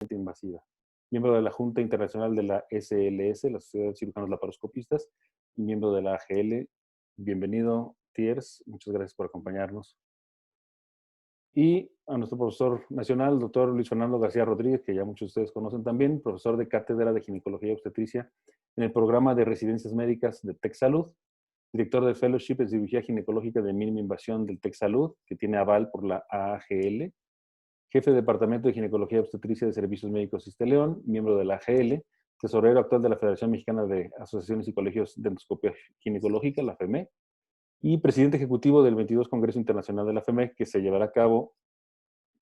invasiva. Miembro de la Junta Internacional de la SLS, la Sociedad de Cirujanos Laparoscopistas, y miembro de la AGL. Bienvenido, Thiers. Muchas gracias por acompañarnos. Y a nuestro profesor nacional, el doctor Luis Fernando García Rodríguez, que ya muchos de ustedes conocen también, profesor de Cátedra de Ginecología y Obstetricia en el programa de Residencias Médicas de TecSalud, director de Fellowship en Cirugía Ginecológica de Mínima Invasión del TecSalud, que tiene aval por la AAGL, jefe de Departamento de Ginecología y Obstetricia de Servicios Médicos Iste León, miembro de la AGL, tesorero actual de la Federación Mexicana de Asociaciones y Colegios de Endoscopia Ginecológica, la FEME, y presidente ejecutivo del 22 Congreso Internacional de la FEME, que se llevará a cabo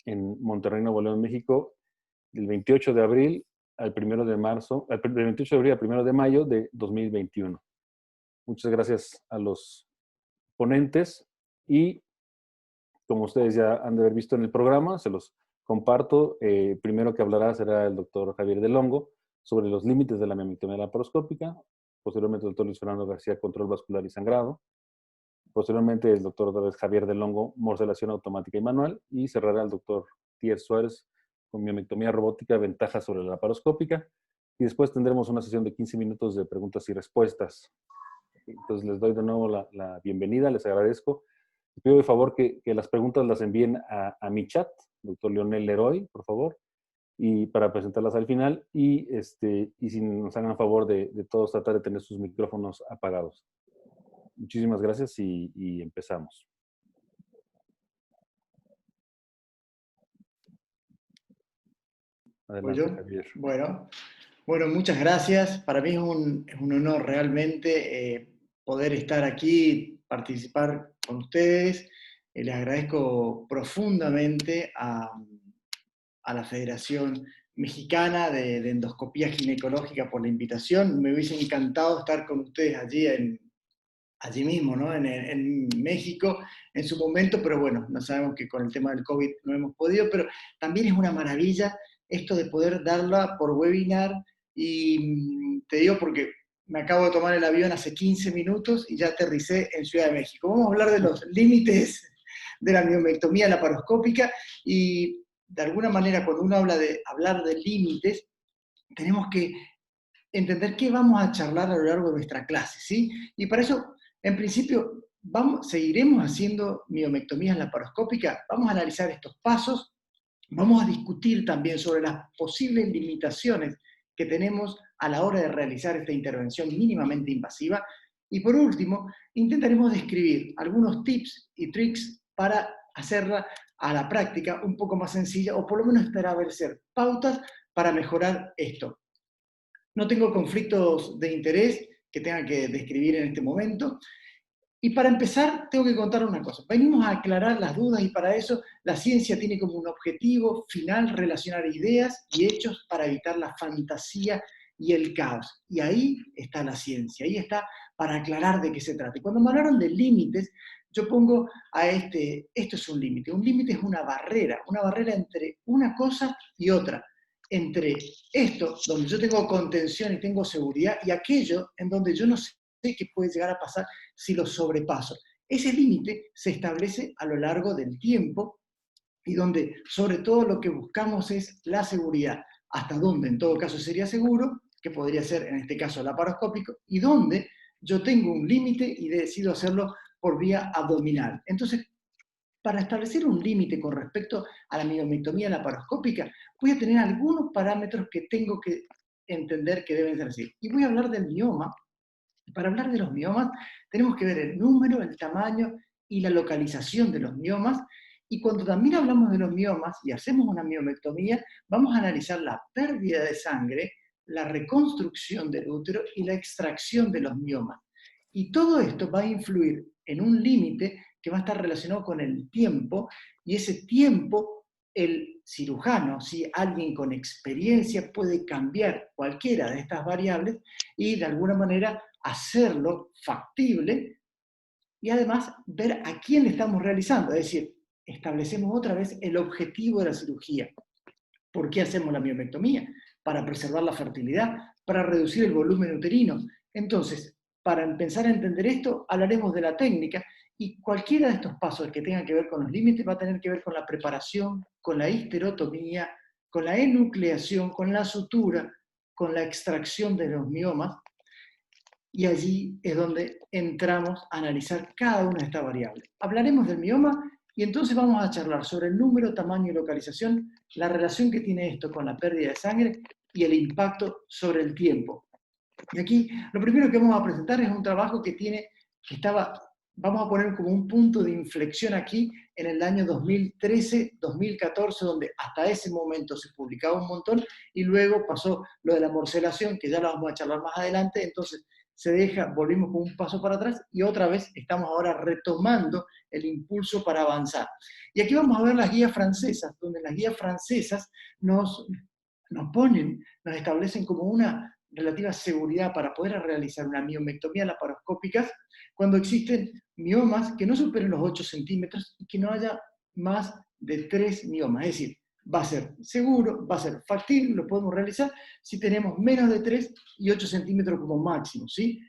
en Monterrey, Nuevo León, México, del 28 de abril al 1 de marzo, del 28 de abril al 1 de mayo de 2021. Muchas gracias a los ponentes y, como ustedes ya han de haber visto en el programa, se los comparto. Primero que hablará será el doctor Javier Del Hongo sobre los límites de la miomectomía laparoscópica. Posteriormente el doctor Luis Fernando García, control vascular y sangrado. Posteriormente el doctor otra vez Javier Del Hongo, morcelación automática y manual. Y cerrará el doctor Thiers Suárez con miomectomía robótica, ventajas sobre la laparoscópica. Y después tendremos una sesión de 15 minutos de preguntas y respuestas. Entonces les doy de nuevo la bienvenida, les agradezco. Les pido de favor que las preguntas las envíen a mi chat, doctor Leonel Leroy, por favor, y para presentarlas al final. Y si nos hagan favor de todos tratar de tener sus micrófonos apagados. Muchísimas gracias y empezamos. Adelante, Javier. Bueno, muchas gracias. Para mí es un honor realmente poder estar aquí, participar con ustedes. Les agradezco profundamente a la Federación Mexicana de Endoscopía Ginecológica por la invitación. Me hubiese encantado estar con ustedes allí mismo, ¿no? En México en su momento, pero bueno, no sabemos que con el tema del COVID no hemos podido, pero también es una maravilla esto de poder darla por webinar, y te digo porque me acabo de tomar el avión hace 15 minutos y ya aterricé en Ciudad de México. Vamos a hablar de los límites de la miomectomía laparoscópica, y de alguna manera cuando uno habla de hablar de límites, tenemos que entender qué vamos a charlar a lo largo de nuestra clase, ¿sí? Y para eso, en principio, seguiremos haciendo miomectomías laparoscópicas, vamos a analizar estos pasos, vamos a discutir también sobre las posibles limitaciones que tenemos a la hora de realizar esta intervención mínimamente invasiva, y por último, intentaremos describir algunos tips y tricks para hacerla a la práctica un poco más sencilla, o por lo menos establecer pautas para mejorar esto. No tengo conflictos de interés que tenga que describir en este momento. Y para empezar, tengo que contar una cosa. Venimos a aclarar las dudas, y para eso la ciencia tiene como un objetivo final relacionar ideas y hechos para evitar la fantasía y el caos. Y ahí está la ciencia, ahí está para aclarar de qué se trata. Y cuando me hablaron de límites, yo pongo esto es un límite. Un límite es una barrera entre una cosa y otra, entre esto, donde yo tengo contención y tengo seguridad, y aquello en donde yo no sé qué puede llegar a pasar si lo sobrepaso. Ese límite se establece a lo largo del tiempo, y donde sobre todo lo que buscamos es la seguridad. Hasta dónde en todo caso sería seguro, que podría ser en este caso laparoscópico, y donde yo tengo un límite y decido hacerlo por vía abdominal. Entonces, para establecer un límite con respecto a la miomectomía laparoscópica, voy a tener algunos parámetros que tengo que entender que deben ser así. Y voy a hablar del mioma. Para hablar de los miomas, tenemos que ver el número, el tamaño y la localización de los miomas. Y cuando también hablamos de los miomas y hacemos una miomectomía, vamos a analizar la pérdida de sangre, la reconstrucción del útero y la extracción de los miomas. Y todo esto va a influir en un límite que va a estar relacionado con el tiempo, y ese tiempo, el cirujano, si alguien con experiencia, puede cambiar cualquiera de estas variables y de alguna manera hacerlo factible, y además ver a quién le estamos realizando. Es decir, establecemos otra vez el objetivo de la cirugía. ¿Por qué hacemos la miomectomía? Para preservar la fertilidad, para reducir el volumen uterino. Entonces, para empezar a entender esto, hablaremos de la técnica, y cualquiera de estos pasos que tengan que ver con los límites va a tener que ver con la preparación, con la histerotomía, con la enucleación, con la sutura, con la extracción de los miomas, y allí es donde entramos a analizar cada una de estas variables. Hablaremos del mioma y entonces vamos a charlar sobre el número, tamaño y localización, la relación que tiene esto con la pérdida de sangre y el impacto sobre el tiempo. Y aquí lo primero que vamos a presentar es un trabajo que vamos a poner como un punto de inflexión aquí en el año 2013-2014, donde hasta ese momento se publicaba un montón y luego pasó lo de la morcelación, que ya lo vamos a charlar más adelante, entonces volvimos con un paso para atrás y otra vez estamos ahora retomando el impulso para avanzar. Y aquí vamos a ver las guías francesas, donde las guías francesas nos establecen como una relativa seguridad para poder realizar una miomectomía laparoscópica cuando existen miomas que no superen los 8 centímetros y que no haya más de 3 miomas. Es decir, va a ser seguro, va a ser factible, lo podemos realizar si tenemos menos de 3 y 8 centímetros como máximo, ¿sí?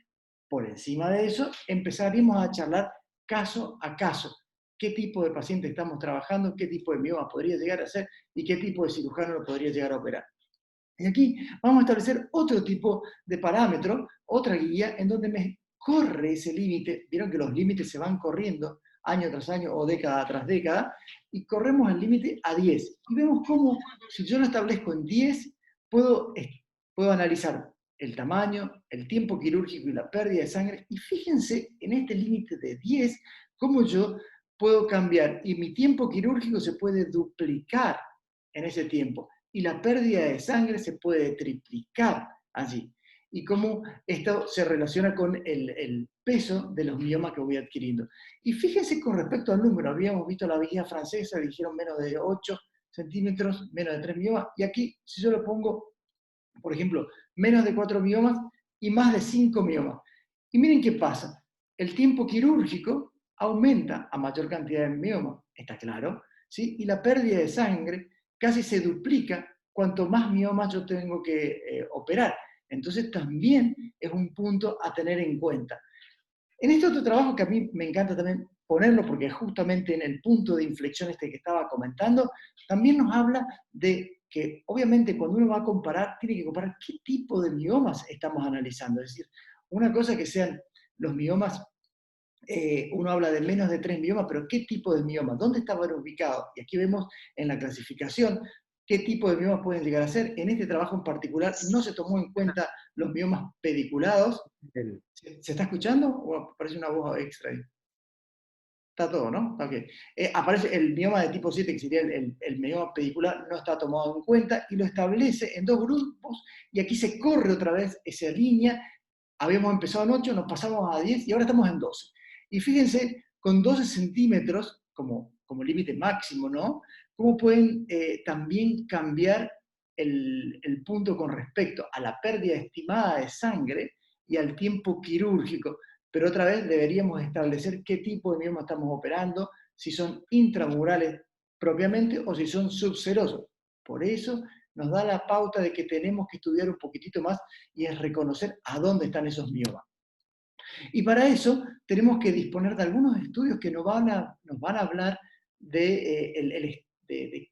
Por encima de eso, empezaríamos a charlar caso a caso. ¿Qué tipo de paciente estamos trabajando? ¿Qué tipo de mioma podría llegar a ser? ¿Y qué tipo de cirujano lo podría llegar a operar? Y aquí vamos a establecer otro tipo de parámetro, otra guía, en donde me corre ese límite. Vieron que los límites se van corriendo año tras año o década tras década, y corremos el límite a 10. Y vemos cómo, si yo lo establezco en 10, puedo analizar el tamaño, el tiempo quirúrgico y la pérdida de sangre. Y fíjense en este límite de 10, cómo yo puedo cambiar y mi tiempo quirúrgico se puede duplicar en ese tiempo y la pérdida de sangre se puede triplicar allí. Y cómo esto se relaciona con el peso de los miomas que voy adquiriendo. Y fíjense con respecto al número, habíamos visto la guía francesa, dijeron menos de 8 centímetros, menos de 3 miomas, y aquí si yo lo pongo, por ejemplo, menos de 4 miomas y más de 5 miomas. Y miren qué pasa, el tiempo quirúrgico aumenta a mayor cantidad de miomas, está claro, ¿sí? Y la pérdida de sangre casi se duplica cuanto más miomas yo tengo que operar. Entonces también es un punto a tener en cuenta. En este otro trabajo que a mí me encanta también ponerlo, porque justamente en el punto de inflexión este que estaba comentando, también nos habla de que obviamente cuando uno va a comparar, tiene que comparar qué tipo de miomas estamos analizando. Es decir, una cosa que sean los miomas, uno habla de menos de 3 miomas, pero ¿qué tipo de miomas? ¿Dónde estaban ubicados? Y aquí vemos en la clasificación qué tipo de miomas pueden llegar a ser. En este trabajo en particular no se tomó en cuenta los miomas pediculados. ¿Se está escuchando o aparece una voz extra ahí? Está todo, ¿no? Okay. Aparece el mioma de tipo 7, que sería el mioma pedicular, no está tomado en cuenta y lo establece en 2 grupos y aquí se corre otra vez esa línea. Habíamos empezado en 8, nos pasamos a 10 y ahora estamos en 12. Y fíjense, con 12 centímetros como límite máximo, ¿no? ¿Cómo pueden también cambiar el punto con respecto a la pérdida estimada de sangre y al tiempo quirúrgico? Pero otra vez deberíamos establecer qué tipo de mioma estamos operando, si son intramurales propiamente o si son subserosos. Por eso nos da la pauta de que tenemos que estudiar un poquitito más y es reconocer a dónde están esos miomas. Y para eso tenemos que disponer de algunos estudios que nos van a hablar de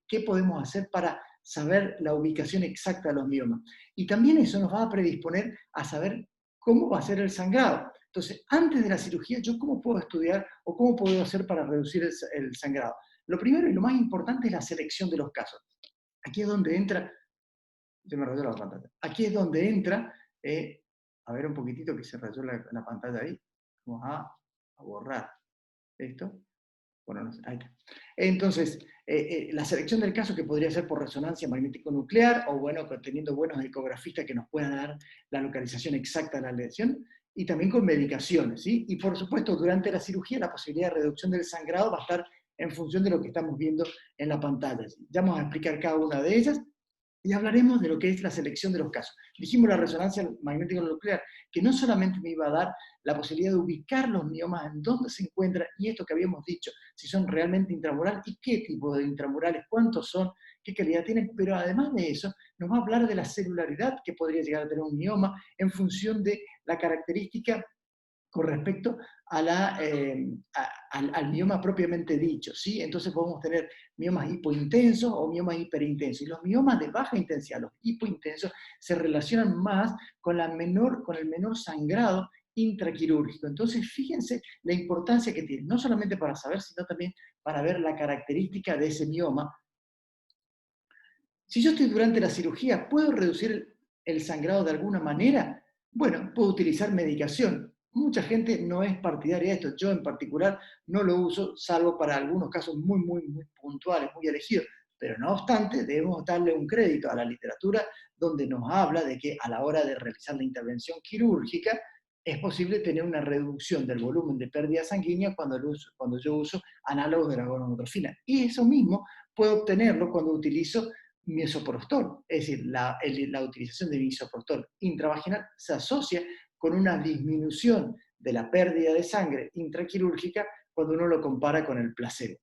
qué podemos hacer para saber la ubicación exacta de los miomas. Y también eso nos va a predisponer a saber cómo va a ser el sangrado. Entonces, antes de la cirugía, ¿yo cómo puedo estudiar o cómo puedo hacer para reducir el sangrado? Lo primero y lo más importante es la selección de los casos. Aquí es donde entra, se me rayó la pantalla, aquí es donde entra, a ver un poquitito que se rayó la pantalla ahí, vamos a borrar esto. Bueno, no sé, ahí está. Entonces, la selección del caso que podría ser por resonancia magnético-nuclear o bueno, teniendo buenos ecografistas que nos puedan dar la localización exacta de la lesión y también con medicaciones, ¿sí? Y por supuesto, durante la cirugía la posibilidad de reducción del sangrado va a estar en función de lo que estamos viendo en la pantalla. Ya vamos a explicar cada una de ellas y hablaremos de lo que es la selección de los casos. Dijimos la resonancia magnético-nuclear, que no solamente me iba a dar la posibilidad de ubicar los miomas en dónde se encuentran, y esto que habíamos dicho, si son realmente intramurales y qué tipo de intramurales, cuántos son, qué calidad tienen, pero además de eso, nos va a hablar de la celularidad que podría llegar a tener un mioma en función de la característica con respecto a al mioma propiamente dicho, ¿sí? Entonces podemos tener miomas hipointensos o miomas hiperintensos. Y los miomas de baja intensidad, los hipointensos, se relacionan más con con el menor sangrado intraquirúrgico. Entonces, fíjense la importancia que tiene, no solamente para saber, sino también para ver la característica de ese mioma. Si yo estoy durante la cirugía, ¿puedo reducir el sangrado de alguna manera? Bueno, puedo utilizar medicación. Mucha gente no es partidaria de esto. Yo en particular no lo uso, salvo para algunos casos muy puntuales, muy elegidos. Pero no obstante, debemos darle un crédito a la literatura donde nos habla de que a la hora de realizar la intervención quirúrgica es posible tener una reducción del volumen de pérdida sanguínea cuando yo uso análogos de la gonodotrofina. Y eso mismo puedo obtenerlo cuando utilizo misoprostol, es decir, la utilización de misoprostol intravaginal se asocia con una disminución de la pérdida de sangre intraquirúrgica cuando uno lo compara con el placebo.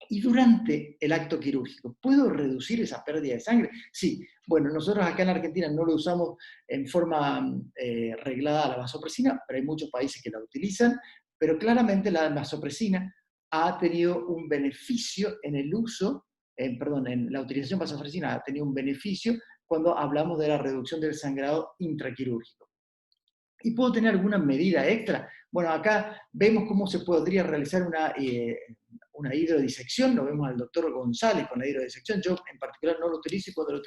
Y durante el acto quirúrgico, ¿puedo reducir esa pérdida de sangre? Sí. Bueno, nosotros acá en Argentina no lo usamos en forma reglada la vasopresina, pero hay muchos países que la utilizan, pero claramente la vasopresina ha tenido un beneficio en el uso, perdón, en la utilización de vasopresina ha tenido un beneficio cuando hablamos de la reducción del sangrado intraquirúrgico. ¿Y puedo tener alguna medida extra? Bueno, acá vemos cómo se podría realizar una hidrodisección, lo vemos al doctor González con la hidrodisección, yo en particular no lo utilizo y cuando lo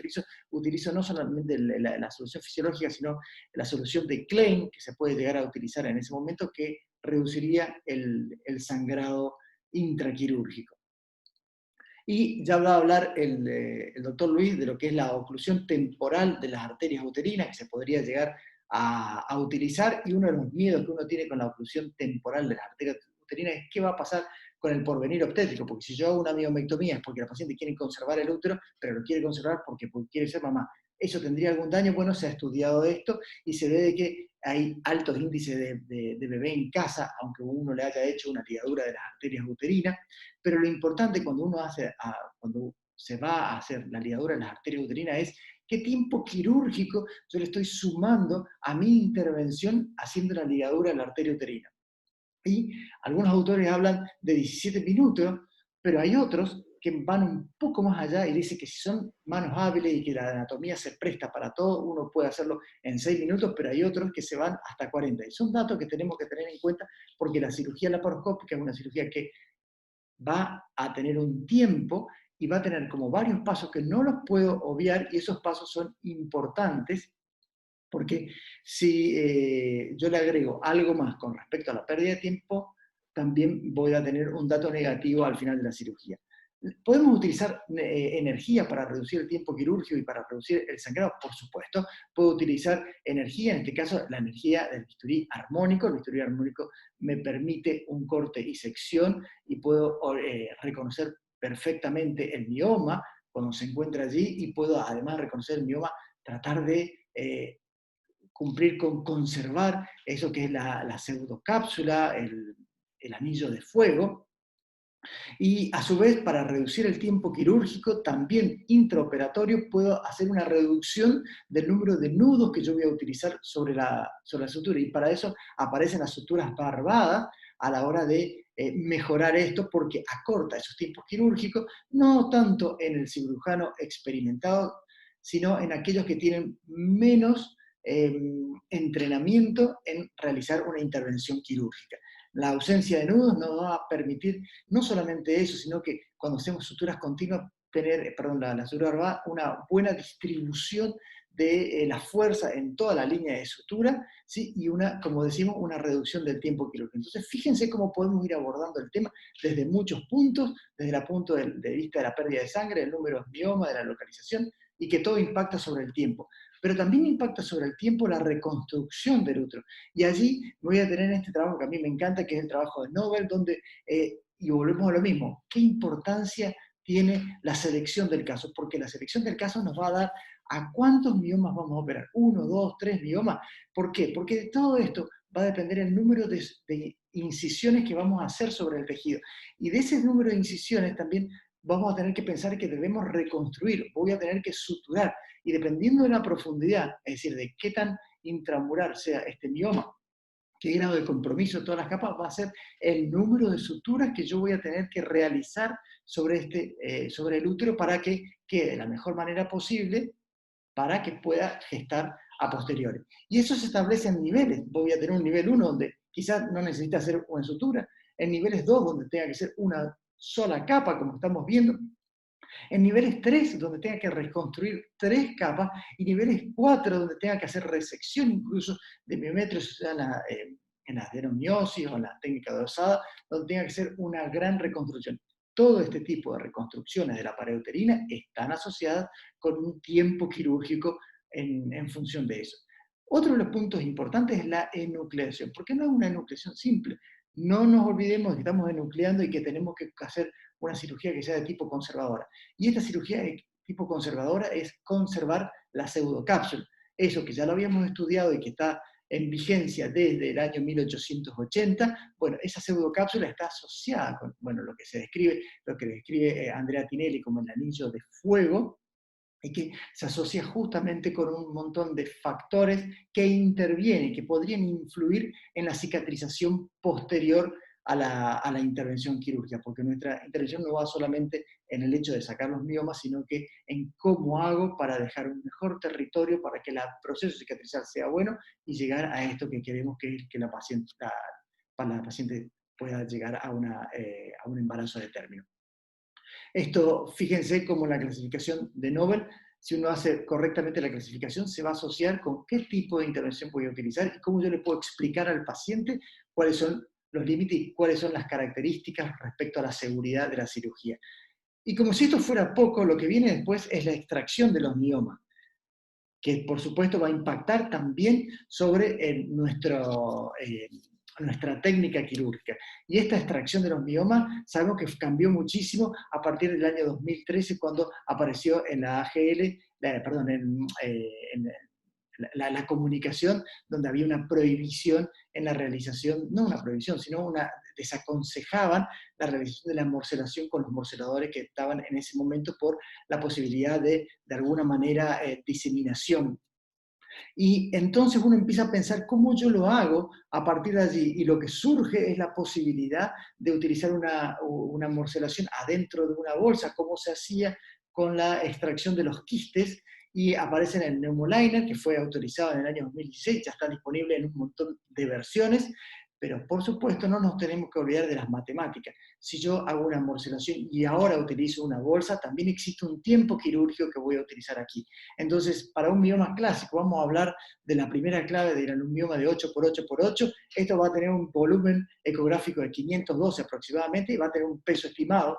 utilizo no solamente la solución fisiológica, sino la solución de Klein, que se puede llegar a utilizar en ese momento, que reduciría el sangrado intraquirúrgico. Y ya va a hablar el doctor Luis de lo que es la oclusión temporal de las arterias uterinas, que se podría llegar a utilizar, y uno de los miedos que uno tiene con la oclusión temporal de las arterias uterinas es qué va a pasar con el porvenir obstétrico, porque si yo hago una miomectomía es porque la paciente quiere conservar el útero, pero lo quiere conservar porque quiere ser mamá. ¿Eso tendría algún daño? Bueno, se ha estudiado esto y se ve de que hay altos índices de bebé en casa, aunque uno le haya hecho una ligadura de las arterias uterinas, pero lo importante cuando se va a hacer la ligadura de las arterias uterinas es qué tiempo quirúrgico yo le estoy sumando a mi intervención haciendo la ligadura de la arteria uterina. Y algunos autores hablan de 17 minutos, pero hay otros que van un poco más allá y dicen que si son manos hábiles y que la anatomía se presta para todo, uno puede hacerlo en 6 minutos, pero hay otros que se van hasta 40. Y son datos que tenemos que tener en cuenta porque la cirugía laparoscópica es una cirugía que va a tener un tiempo y va a tener como varios pasos que no los puedo obviar y esos pasos son importantes porque si yo le agrego algo más con respecto a la pérdida de tiempo, también voy a tener un dato negativo al final de la cirugía. ¿Podemos utilizar energía para reducir el tiempo quirúrgico y para reducir el sangrado? Por supuesto. Puedo utilizar energía, en este caso la energía del bisturí armónico. El bisturí armónico me permite un corte y sección y puedo reconocer perfectamente el mioma cuando se encuentra allí y puedo además reconocer el mioma, tratar de cumplir con conservar eso que es la pseudocápsula, el anillo de fuego, y a su vez, para reducir el tiempo quirúrgico, también intraoperatorio, puedo hacer una reducción del número de nudos que yo voy a utilizar sobre la sutura. Y para eso aparecen las suturas barbadas a la hora de mejorar esto, porque acorta esos tiempos quirúrgicos, no tanto en el cirujano experimentado, sino en aquellos que tienen menos entrenamiento en realizar una intervención quirúrgica. La ausencia de nudos nos va a permitir no solamente eso, sino que cuando hacemos suturas continuas, tener, perdón, la sutura barbada, una buena distribución de la fuerza en toda la línea de sutura, ¿sí? Y una, como decimos, una reducción del tiempo quirúrgico. Entonces, fíjense cómo podemos ir abordando el tema desde muchos puntos, desde el punto de vista de la pérdida de sangre, del número de mioma, de la localización, y que todo impacta sobre el tiempo. Pero también impacta sobre el tiempo la reconstrucción del útero. Y allí voy a tener este trabajo que a mí me encanta, que es el trabajo de Nobel, donde, y volvemos a lo mismo, ¿qué importancia tiene la selección del caso? Porque la selección del caso nos va a dar a cuántos miomas vamos a operar, 1, 2, 3 miomas. ¿Por qué? Porque de todo esto va a depender el número de incisiones que vamos a hacer sobre el tejido. Y de ese número de incisiones también vamos a tener que pensar que debemos reconstruir, voy a tener que suturar. Y dependiendo de la profundidad, es decir, de qué tan intramural sea este mioma, qué grado de compromiso de todas las capas va a ser el número de suturas que yo voy a tener que realizar sobre el útero para que quede de la mejor manera posible para que pueda gestar a posteriori. Y eso se establece en niveles. Voy a tener un nivel 1 donde quizás no necesita hacer una sutura, en niveles 2 donde tenga que ser una sola capa, como estamos viendo, en niveles 3 donde tenga que reconstruir 3 capas, y niveles 4 donde tenga que hacer resección incluso de miometриos, o sea, en la adenomiosis o en la técnica de Osada, donde tenga que hacer una gran reconstrucción. Todo este tipo de reconstrucciones de la pared uterina están asociadas con un tiempo quirúrgico en función de eso. Otro de los puntos importantes es la enucleación, porque no es una enucleación simple. No nos olvidemos que estamos enucleando y que tenemos que hacer una cirugía que sea de tipo conservadora. Y esta cirugía de tipo conservadora es conservar la pseudocápsula. Eso que ya lo habíamos estudiado y que está en vigencia desde el año 1880, bueno, esa pseudocápsula está asociada con, bueno, lo que describe Andrea Tinelli como el anillo de fuego, y que se asocia justamente con un montón de factores que intervienen, que podrían influir en la cicatrización posterior a la intervención quirúrgica, porque nuestra intervención no va solamente en el hecho de sacar los miomas, sino que en cómo hago para dejar un mejor territorio para que el proceso cicatrizal sea bueno y llegar a esto que queremos, que es que para la paciente pueda llegar a un embarazo de término. Esto, fíjense cómo la clasificación de Nobel, si uno hace correctamente la clasificación, se va a asociar con qué tipo de intervención voy a utilizar y cómo yo le puedo explicar al paciente cuáles son los límites y cuáles son las características respecto a la seguridad de la cirugía. Y como si esto fuera poco, lo que viene después es la extracción de los miomas, que por supuesto va a impactar también sobre nuestra técnica quirúrgica. Y esta extracción de los miomas sabemos que cambió muchísimo a partir del año 2013, cuando apareció en la AGL, en la comunicación, donde había una prohibición en la realización, no una prohibición, sino desaconsejaban la realización de la morcelación con los morceladores que estaban en ese momento por la posibilidad de alguna manera, diseminación. Y entonces uno empieza a pensar cómo yo lo hago a partir de allí, y lo que surge es la posibilidad de utilizar una morcelación adentro de una bolsa, como se hacía con la extracción de los quistes, y aparece en el Neumoliner, que fue autorizado en el año 2016, ya está disponible en un montón de versiones, pero por supuesto no nos tenemos que olvidar de las matemáticas. Si yo hago una morcelación y ahora utilizo una bolsa, también existe un tiempo quirúrgico que voy a utilizar aquí. Entonces, para un mioma clásico, vamos a hablar de la primera clave de un mioma de 8x8x8, esto va a tener un volumen ecográfico de 512 aproximadamente, y va a tener un peso estimado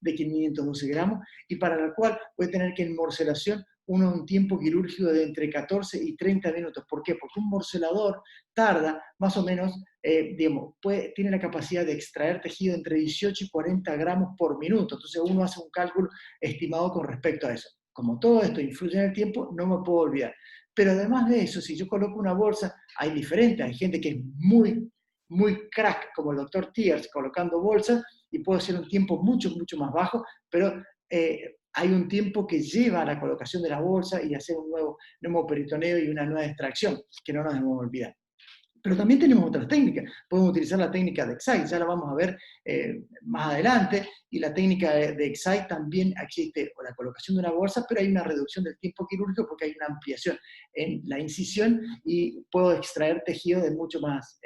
de 512 gramos, y para la cual voy a tener que en morcelación un tiempo quirúrgico de entre 14 y 30 minutos. ¿Por qué? Porque un morcelador tarda más o menos, tiene la capacidad de extraer tejido entre 18 y 40 gramos por minuto. Entonces uno hace un cálculo estimado con respecto a eso. Como todo esto influye en el tiempo, no me puedo olvidar. Pero además de eso, si yo coloco una bolsa, hay diferentes, hay gente que es muy, muy crack, como el doctor Tiers, colocando bolsas, y puede ser un tiempo mucho, mucho más bajo, pero hay un tiempo que lleva a la colocación de la bolsa y hacer un nuevo peritoneo y una nueva extracción, que no nos debemos olvidar. Pero también tenemos otras técnicas. Podemos utilizar la técnica de Excite, ya la vamos a ver más adelante, y la técnica de Excite también existe la colocación de una bolsa, pero hay una reducción del tiempo quirúrgico porque hay una ampliación en la incisión y puedo extraer tejido de mucho más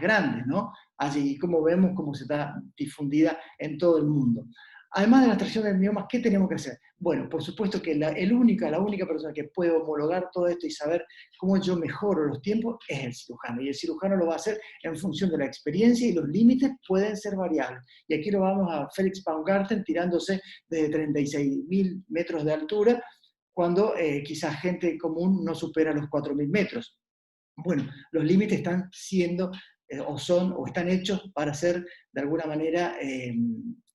grandes, ¿no? Así como vemos cómo se está difundida en todo el mundo. Además de la extracción del mioma, ¿qué tenemos que hacer? Bueno, por supuesto que la única persona que puede homologar todo esto y saber cómo yo mejoro los tiempos es el cirujano. Y el cirujano lo va a hacer en función de la experiencia, y los límites pueden ser variables. Y aquí lo vamos a Felix Baumgarten tirándose desde 36.000 metros de altura, cuando quizás gente común no supera los 4.000 metros. Bueno, los límites están siendo, o están hechos para ser de alguna manera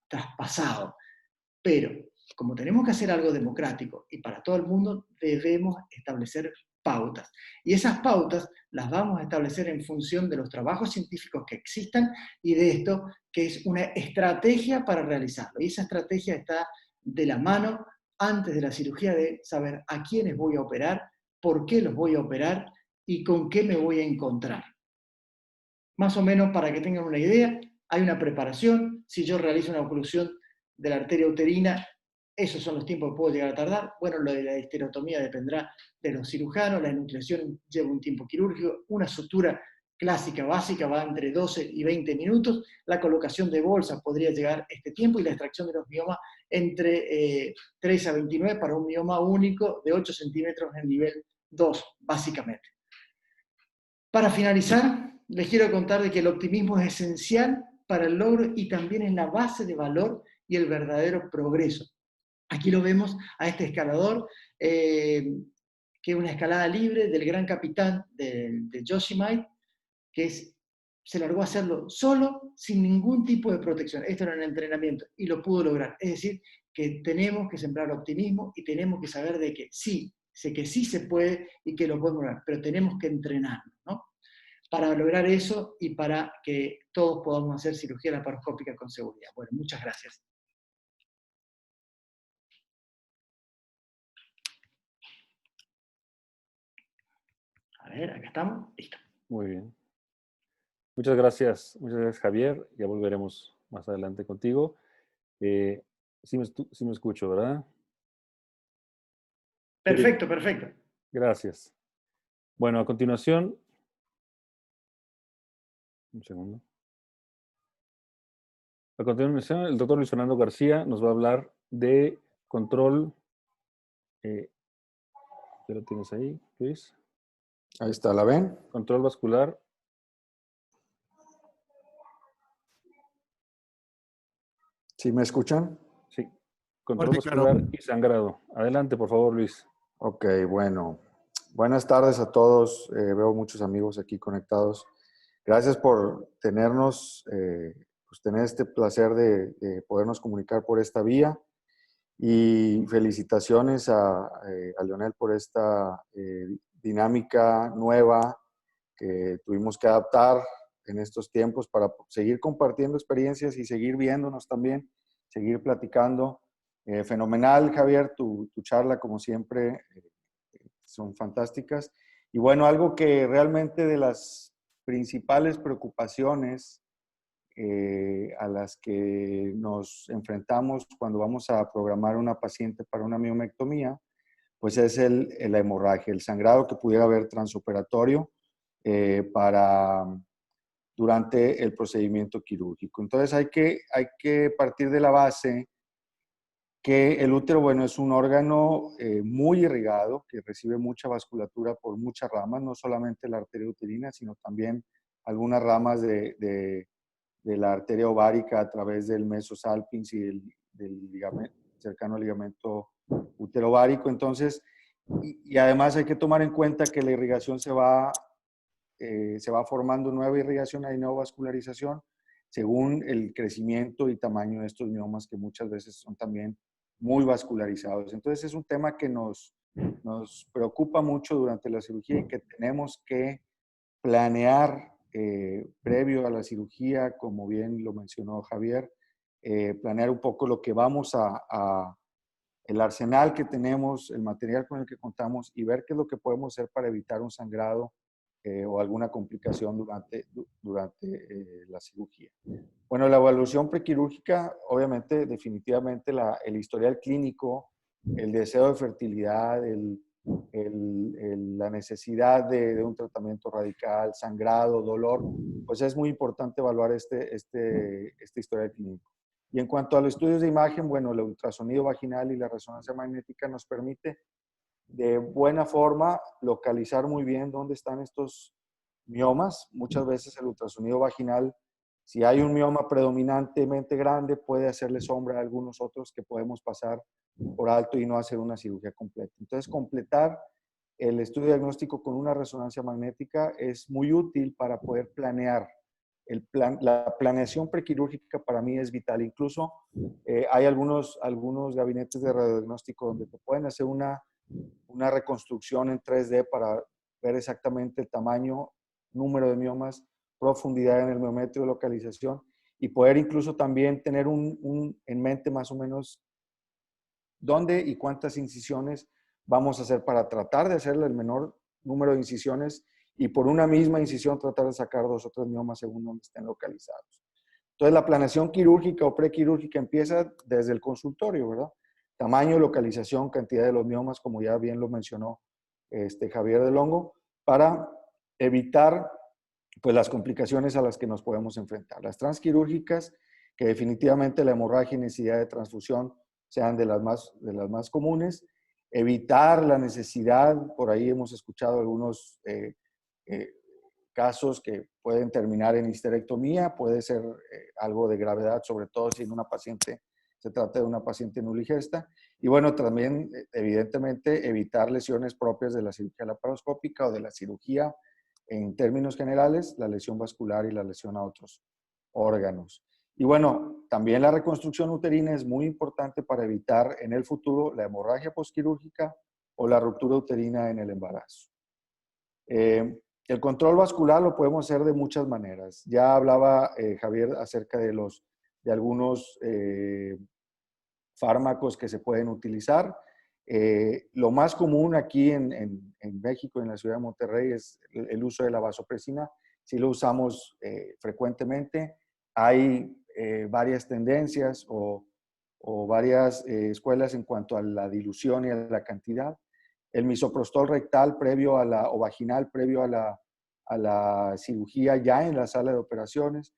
traspasados. Pero como tenemos que hacer algo democrático y para todo el mundo, debemos establecer pautas. Y esas pautas las vamos a establecer en función de los trabajos científicos que existan y de esto que es una estrategia para realizarlo. Y esa estrategia está de la mano antes de la cirugía, de saber a quiénes voy a operar, por qué los voy a operar y con qué me voy a encontrar. Más o menos para que tengan una idea, hay una preparación. Si yo realizo una oclusión de la arteria uterina, esos son los tiempos que puedo llegar a tardar. Bueno, lo de la histerectomía dependerá de los cirujanos, la enucleación lleva un tiempo quirúrgico, una sutura clásica básica va entre 12 y 20 minutos, la colocación de bolsas podría llegar este tiempo y la extracción de los miomas entre 3 a 29 para un mioma único de 8 centímetros en nivel 2, básicamente. Para finalizar, les quiero contar de que el optimismo es esencial para el logro y también es la base de valor y el verdadero progreso. Aquí lo vemos a este escalador, que es una escalada libre del gran capitán de Yosemite, que se largó a hacerlo solo, sin ningún tipo de protección. Esto era un entrenamiento y lo pudo lograr. Es decir, que tenemos que sembrar optimismo y tenemos que saber de que sí, sé que sí se puede y que lo podemos lograr, pero tenemos que entrenarnos, ¿no? Para lograr eso y para que todos podamos hacer cirugía laparoscópica con seguridad. Bueno, muchas gracias. A ver, acá estamos. Listo. Muy bien. Muchas gracias Javier. Ya volveremos más adelante contigo. Sí me escucho, ¿verdad? Perfecto, perfecto. Gracias. Bueno, a continuación, un segundo. A continuación, el doctor Luis Fernando García nos va a hablar de control. ¿Ya lo tienes ahí, Luis? Ahí está, ¿la ven? Control vascular. ¿Sí me escuchan? Sí. Control vascular y sangrado. Adelante, por favor, Luis. Ok, bueno. Buenas tardes a todos. Veo muchos amigos aquí conectados. Gracias por tenernos, pues tener este placer de podernos comunicar por esta vía. Y felicitaciones a Leonel por esta dinámica nueva que tuvimos que adaptar en estos tiempos para seguir compartiendo experiencias y seguir viéndonos también, seguir platicando. Fenomenal, Javier, tu charla, como siempre, son fantásticas. Y bueno, algo que realmente de las principales preocupaciones a las que nos enfrentamos cuando vamos a programar a una paciente para una miomectomía, pues es la hemorragia, el sangrado que pudiera haber transoperatorio durante el procedimiento quirúrgico. Entonces hay que partir de la base que el útero, bueno, es un órgano muy irrigado, que recibe mucha vasculatura por muchas ramas, no solamente la arteria uterina, sino también algunas ramas de la arteria ovárica a través del mesosalpinx y del ligamento, cercano al ligamento uterovárico. Entonces, y además hay que tomar en cuenta que la irrigación se va formando nueva irrigación, hay nueva vascularización, según el crecimiento y tamaño de estos miomas, que muchas veces son también muy vascularizados. Entonces es un tema que nos preocupa mucho durante la cirugía y que tenemos que planear previo a la cirugía, como bien lo mencionó Javier, planear un poco lo que vamos el arsenal que tenemos, el material con el que contamos y ver qué es lo que podemos hacer para evitar un sangrado o alguna complicación durante la cirugía. Bueno, la evaluación prequirúrgica, obviamente, definitivamente el historial clínico, el deseo de fertilidad, la necesidad de un tratamiento radical, sangrado, dolor, pues es muy importante evaluar este historial clínico. Y en cuanto a los estudios de imagen, bueno, el ultrasonido vaginal y la resonancia magnética nos permite de buena forma localizar muy bien dónde están estos miomas. Muchas veces el ultrasonido vaginal, si hay un mioma predominantemente grande, puede hacerle sombra a algunos otros que podemos pasar por alto y no hacer una cirugía completa. Entonces, completar el estudio diagnóstico con una resonancia magnética es muy útil para poder planear. La planeación prequirúrgica para mí es vital. Incluso hay algunos gabinetes de radiodiagnóstico donde te pueden hacer una reconstrucción en 3D para ver exactamente el tamaño, número de miomas, profundidad en el miometrio, localización, y poder incluso también tener en mente más o menos dónde y cuántas incisiones vamos a hacer para tratar de hacerle el menor número de incisiones y por una misma incisión tratar de sacar 2 o 3 miomas según donde estén localizados. Entonces, la planeación quirúrgica o prequirúrgica empieza desde el consultorio, ¿verdad? Tamaño, localización, cantidad de los miomas, como ya bien lo mencionó Javier del Hongo, para evitar pues, las complicaciones a las que nos podemos enfrentar. Las transquirúrgicas, que definitivamente la hemorragia y necesidad de transfusión sean de las más comunes. Evitar la necesidad, por ahí hemos escuchado algunos casos que pueden terminar en histerectomía, puede ser algo de gravedad, sobre todo si en una paciente se trata de una paciente nuligesta. Y bueno, también evidentemente evitar lesiones propias de la cirugía laparoscópica o de la cirugía en términos generales, la lesión vascular y la lesión a otros órganos. Y bueno, también la reconstrucción uterina es muy importante para evitar en el futuro la hemorragia postquirúrgica o la ruptura uterina en el embarazo. El control vascular lo podemos hacer de muchas maneras. Ya hablaba Javier acerca de algunos fármacos que se pueden utilizar. Lo más común aquí en México, en la ciudad de Monterrey, es el uso de la vasopresina. Sí lo usamos frecuentemente. Hay varias tendencias o varias escuelas en cuanto a la dilución y a la cantidad. El misoprostol rectal previo o vaginal previo a la cirugía ya en la sala de operaciones.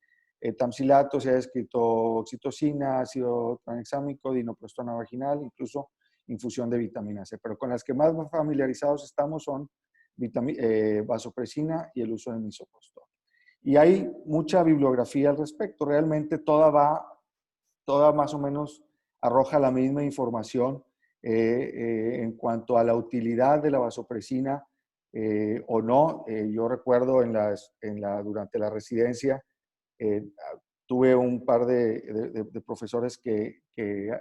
Tamsilato, se ha descrito oxitocina, ácido tranexámico, dinoprostona vaginal, incluso infusión de vitamina C. Pero con las que más familiarizados estamos son vasopresina y el uso de misoprostol. Y hay mucha bibliografía al respecto. Realmente toda más o menos arroja la misma información en cuanto a la utilidad de la vasopresina o no. Yo recuerdo durante la residencia, tuve un par de profesores que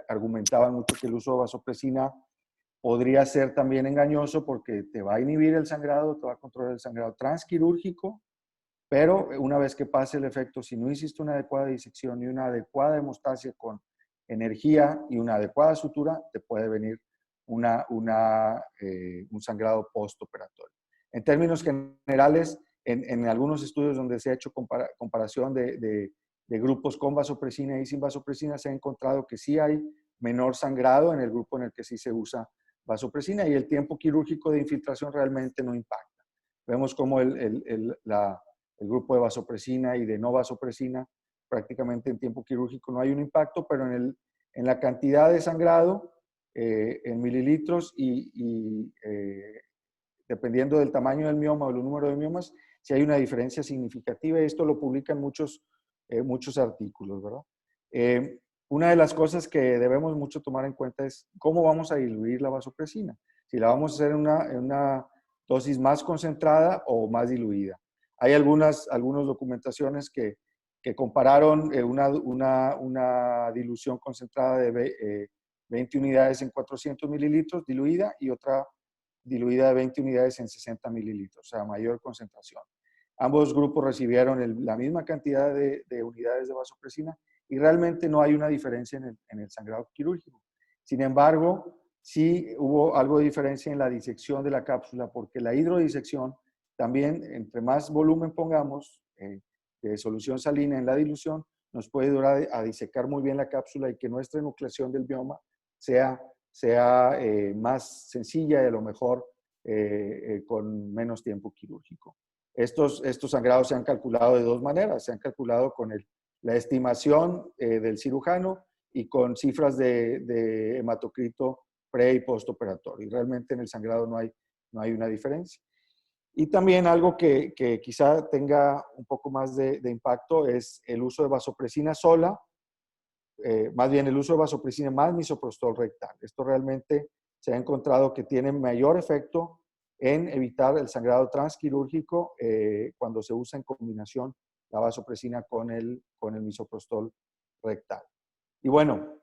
argumentaban mucho que el uso de vasopresina podría ser también engañoso porque te va a inhibir el sangrado, te va a controlar el sangrado transquirúrgico, pero una vez que pase el efecto, si no hiciste una adecuada disección y una adecuada hemostasia con energía y una adecuada sutura, te puede venir un sangrado postoperatorio. En términos generales, en algunos estudios donde se ha hecho comparación de grupos con vasopresina y sin vasopresina, se ha encontrado que sí hay menor sangrado en el grupo en el que sí se usa vasopresina y el tiempo quirúrgico de infiltración realmente no impacta. Vemos como el grupo de vasopresina y de no vasopresina, prácticamente en tiempo quirúrgico no hay un impacto, pero en la cantidad de sangrado, en mililitros y dependiendo del tamaño del mioma o el número de miomas, si hay una diferencia significativa, y esto lo publican muchos artículos, ¿verdad? Una de las cosas que debemos mucho tomar en cuenta es cómo vamos a diluir la vasopresina. Si la vamos a hacer en una dosis más concentrada o más diluida. Hay algunas documentaciones que compararon una dilución concentrada de 20 unidades en 400 mililitros diluida y otra diluida de 20 unidades en 60 mililitros, o sea, mayor concentración. Ambos grupos recibieron la misma cantidad de unidades de vasopresina y realmente no hay una diferencia en el sangrado quirúrgico. Sin embargo, sí hubo algo de diferencia en la disección de la cápsula, porque la hidrodisección también, entre más volumen pongamos de solución salina en la dilución, nos puede ayudar a disecar muy bien la cápsula y que nuestra enucleación del bioma sea más sencilla y a lo mejor con menos tiempo quirúrgico. Estos sangrados se han calculado de dos maneras. Se han calculado con la estimación del cirujano y con cifras de hematocrito pre y postoperatorio. Y realmente en el sangrado no hay una diferencia. Y también algo que quizá tenga un poco más de impacto es el uso de vasopresina sola, más bien el uso de vasopresina más misoprostol rectal. Esto realmente se ha encontrado que tiene mayor efecto en evitar el sangrado transquirúrgico cuando se usa en combinación la vasopresina con el misoprostol rectal. Y bueno,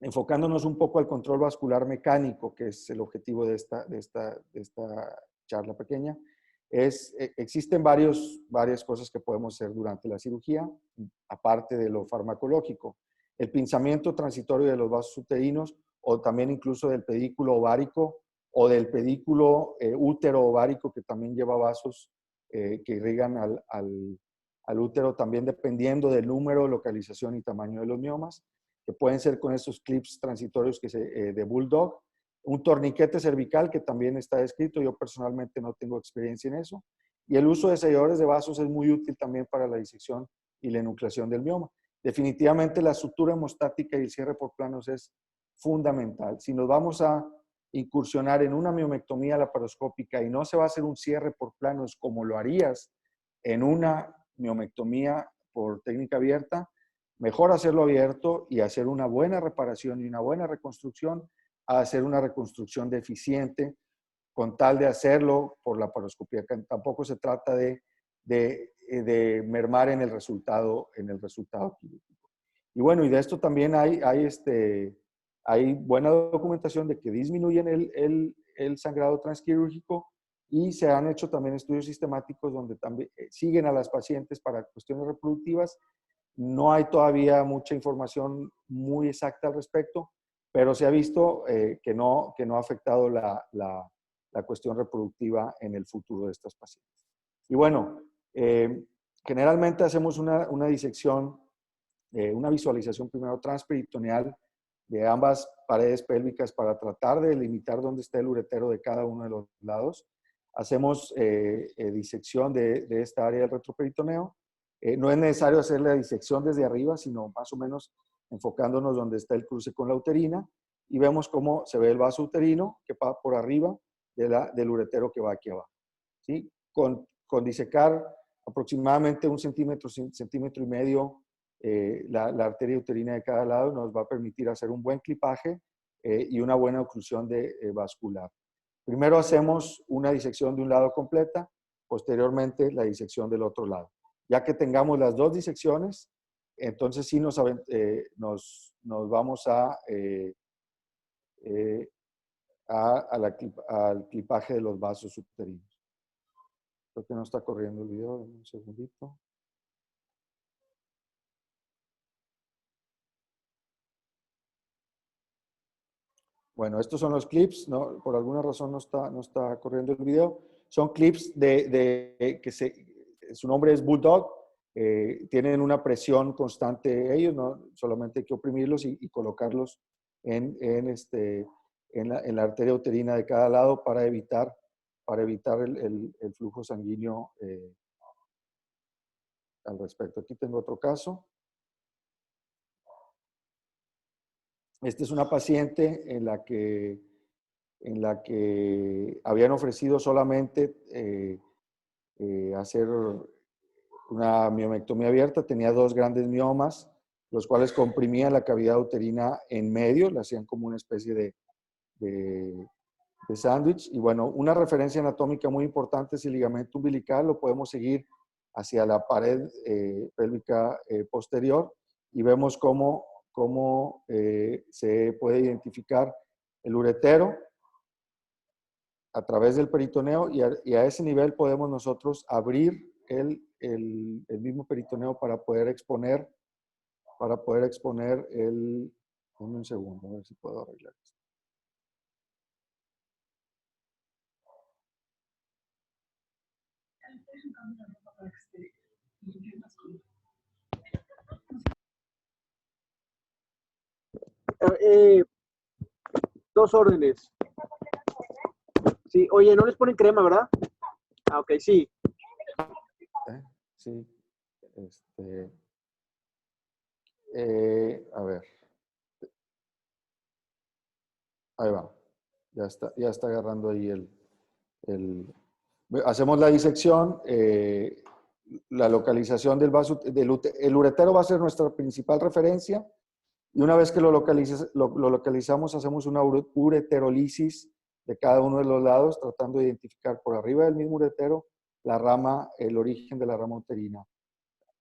enfocándonos un poco al control vascular mecánico, que es el objetivo de esta charla pequeña, existen varias cosas que podemos hacer durante la cirugía, aparte de lo farmacológico. El pinzamiento transitorio de los vasos uterinos o también incluso del pedículo ovárico o del pedículo útero ovárico que también lleva vasos que irrigan al útero, también dependiendo del número, localización y tamaño de los miomas, que pueden ser con estos clips transitorios de Bulldog. Un torniquete cervical que también está descrito, yo personalmente no tengo experiencia en eso. Y el uso de selladores de vasos es muy útil también para la disección y la enucleación del mioma. Definitivamente la sutura hemostática y el cierre por planos es fundamental. Si nos vamos a incursionar en una miomectomía laparoscópica y no se va a hacer un cierre por planos como lo harías en una miomectomía por técnica abierta, mejor hacerlo abierto y hacer una buena reparación y una buena reconstrucción a hacer una reconstrucción deficiente con tal de hacerlo por la laparoscopía. Tampoco se trata de mermar en el resultado quirúrgico. Y bueno, y de esto también hay buena documentación de que disminuyen el sangrado transquirúrgico y se han hecho también estudios sistemáticos donde también siguen a las pacientes para cuestiones reproductivas. No hay todavía mucha información muy exacta al respecto, pero se ha visto que no ha afectado la cuestión reproductiva en el futuro de estas pacientes. Y bueno, generalmente hacemos una disección, una visualización primero transperitoneal de ambas paredes pélvicas para tratar de limitar dónde está el uretero de cada uno de los lados. Hacemos disección de esta área del retroperitoneo. No es necesario hacer la disección desde arriba, sino más o menos enfocándonos donde está el cruce con la uterina y vemos cómo se ve el vaso uterino que va por arriba del uretero que va aquí abajo. ¿Sí? Con disecar aproximadamente 1 centímetro, centímetro y medio la arteria uterina de cada lado nos va a permitir hacer un buen clipaje y una buena oclusión vascular. Primero hacemos una disección de un lado completa, posteriormente la disección del otro lado. Ya que tengamos las dos disecciones, entonces sí nos vamos al clipaje de los vasos uterinos. Creo que no está corriendo el video, un segundito. Bueno, estos son los clips, ¿no? Por alguna razón no está corriendo el video. Son clips su nombre es Bulldog, tienen una presión constante ellos, ¿no? Solamente hay que oprimirlos y colocarlos en la arteria uterina de cada lado para evitar el flujo sanguíneo al respecto. Aquí tengo otro caso. Esta es una paciente en la que habían ofrecido solamente hacer una miomectomía abierta. Tenía 2 grandes miomas, los cuales comprimían la cavidad uterina en medio, la hacían como una especie de sándwich. Y bueno, una referencia anatómica muy importante es el ligamento umbilical. Lo podemos seguir hacia la pared pélvica posterior y vemos cómo se puede identificar el uretero a través del peritoneo y a ese nivel podemos nosotros abrir el mismo peritoneo para poder exponer el... Dame un segundo, a ver si puedo arreglar esto. Dos órdenes. Sí, oye, no les ponen crema, ¿verdad? Ah, ok, sí. Sí. A ver. Ahí va. Ya está agarrando ahí hacemos la disección. La localización del vaso, el uretero va a ser nuestra principal referencia. Y una vez que lo localizamos, hacemos una ureterolisis de cada uno de los lados, tratando de identificar por arriba del mismo uretero el origen de la rama uterina.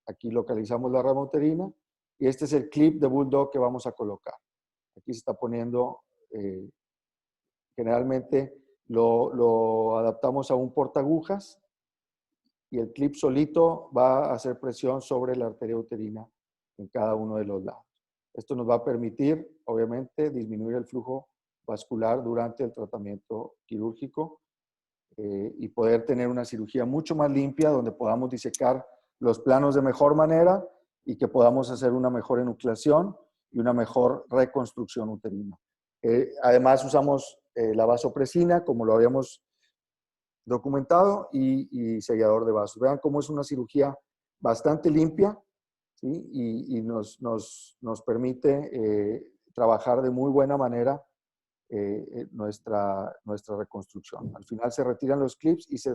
Aquí localizamos la rama uterina y este es el clip de Bulldog que vamos a colocar. Aquí se está poniendo, generalmente lo adaptamos a un portaagujas y el clip solito va a hacer presión sobre la arteria uterina en cada uno de los lados. Esto nos va a permitir, obviamente, disminuir el flujo vascular durante el tratamiento quirúrgico y poder tener una cirugía mucho más limpia donde podamos disecar los planos de mejor manera y que podamos hacer una mejor enucleación y una mejor reconstrucción uterina. Además usamos la vasopresina, como lo habíamos documentado, y sellador de vasos. Vean cómo es una cirugía bastante limpia, ¿sí? Y nos permite trabajar de muy buena manera nuestra reconstrucción. Al final se retiran los clips y se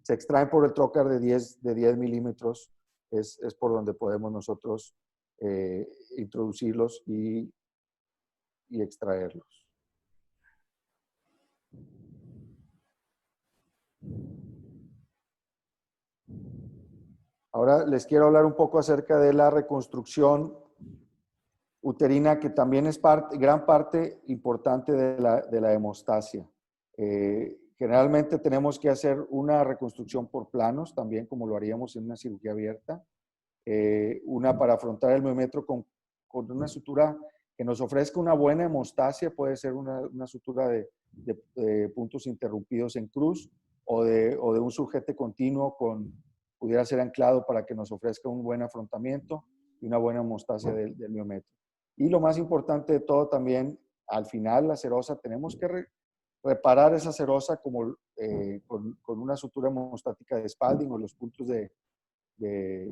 extraen por el trocar de 10 milímetros. Es por donde podemos nosotros introducirlos y extraerlos. Ahora les quiero hablar un poco acerca de la reconstrucción uterina, que también es gran parte importante de la hemostasia. Generalmente tenemos que hacer una reconstrucción por planos, también como lo haríamos en una cirugía abierta. Una para afrontar el miometro con una sutura que nos ofrezca una buena hemostasia, puede ser una sutura de puntos interrumpidos en cruz o de un sujete continuo pudiera ser anclado para que nos ofrezca un buen afrontamiento y una buena hemostasia del miometro. Y lo más importante de todo también, al final la serosa, tenemos que reparar esa serosa con una sutura hemostática de Spalding o los puntos de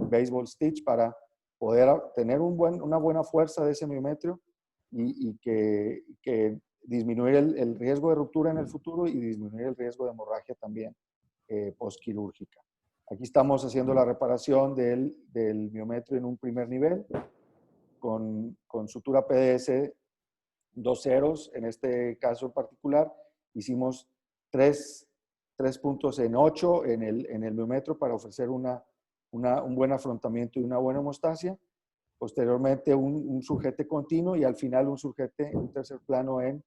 baseball stitch para poder tener una buena fuerza de ese miometrio y que disminuir el riesgo de ruptura en el futuro y disminuir el riesgo de hemorragia también postquirúrgica. Aquí estamos haciendo la reparación del miometrio en un primer nivel con sutura PDS 2 ceros. En este caso en particular hicimos 3 puntos en 8 en el miometrio para ofrecer un buen afrontamiento y una buena hemostasia. Posteriormente un sujete continuo y al final un tercer plano en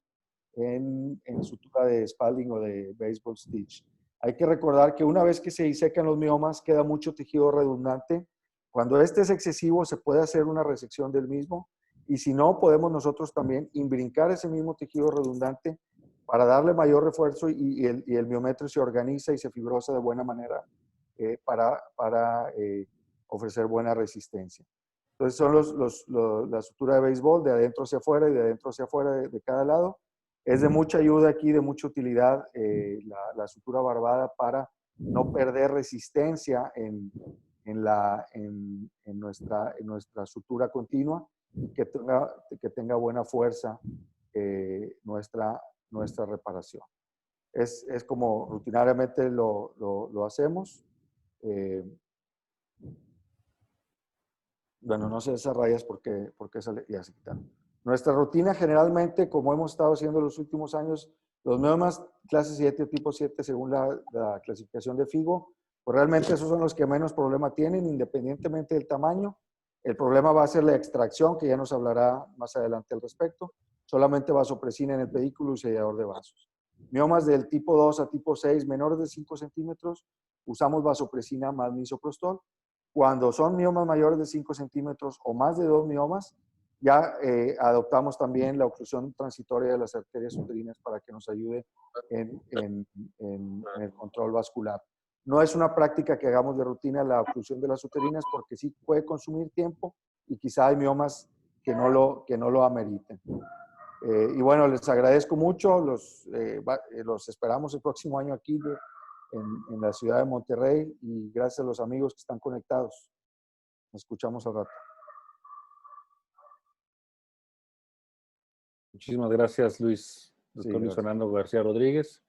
sutura de Spalding o de baseball stitch. Hay que recordar que una vez que se disecan los miomas queda mucho tejido redundante. Cuando este es excesivo se puede hacer una resección del mismo y si no podemos nosotros también imbrincar ese mismo tejido redundante para darle mayor refuerzo y el miometrio se organiza y se fibrosa de buena manera para ofrecer buena resistencia. Entonces son la sutura de béisbol de adentro hacia afuera y de adentro hacia afuera de cada lado. Es de mucha ayuda aquí, de mucha utilidad la sutura barbada para no perder resistencia en nuestra sutura continua y que tenga buena fuerza nuestra reparación. Es como rutinariamente lo hacemos. Bueno, no sé esas rayas porque ya se quitaron. Nuestra rutina generalmente, como hemos estado haciendo los últimos años, los miomas clase 7 o tipo 7 según la clasificación de FIGO, pues realmente esos son los que menos problema tienen, independientemente del tamaño. El problema va a ser la extracción, que ya nos hablará más adelante al respecto. Solamente vasopresina en el pedículo y sellador de vasos. Miomas del tipo 2 a tipo 6, menores de 5 centímetros, usamos vasopresina más misoprostol. Cuando son miomas mayores de 5 centímetros o más de 2 miomas, ya adoptamos también la oclusión transitoria de las arterias uterinas para que nos ayude en el control vascular. No es una práctica que hagamos de rutina la oclusión de las uterinas porque sí puede consumir tiempo y quizá hay miomas que no lo ameriten. Y bueno, les agradezco mucho, los esperamos el próximo año aquí en la ciudad de Monterrey y gracias a los amigos que están conectados. Nos escuchamos al rato. Muchísimas gracias, Luis. Doctor Luis gracias. Fernando García Rodríguez.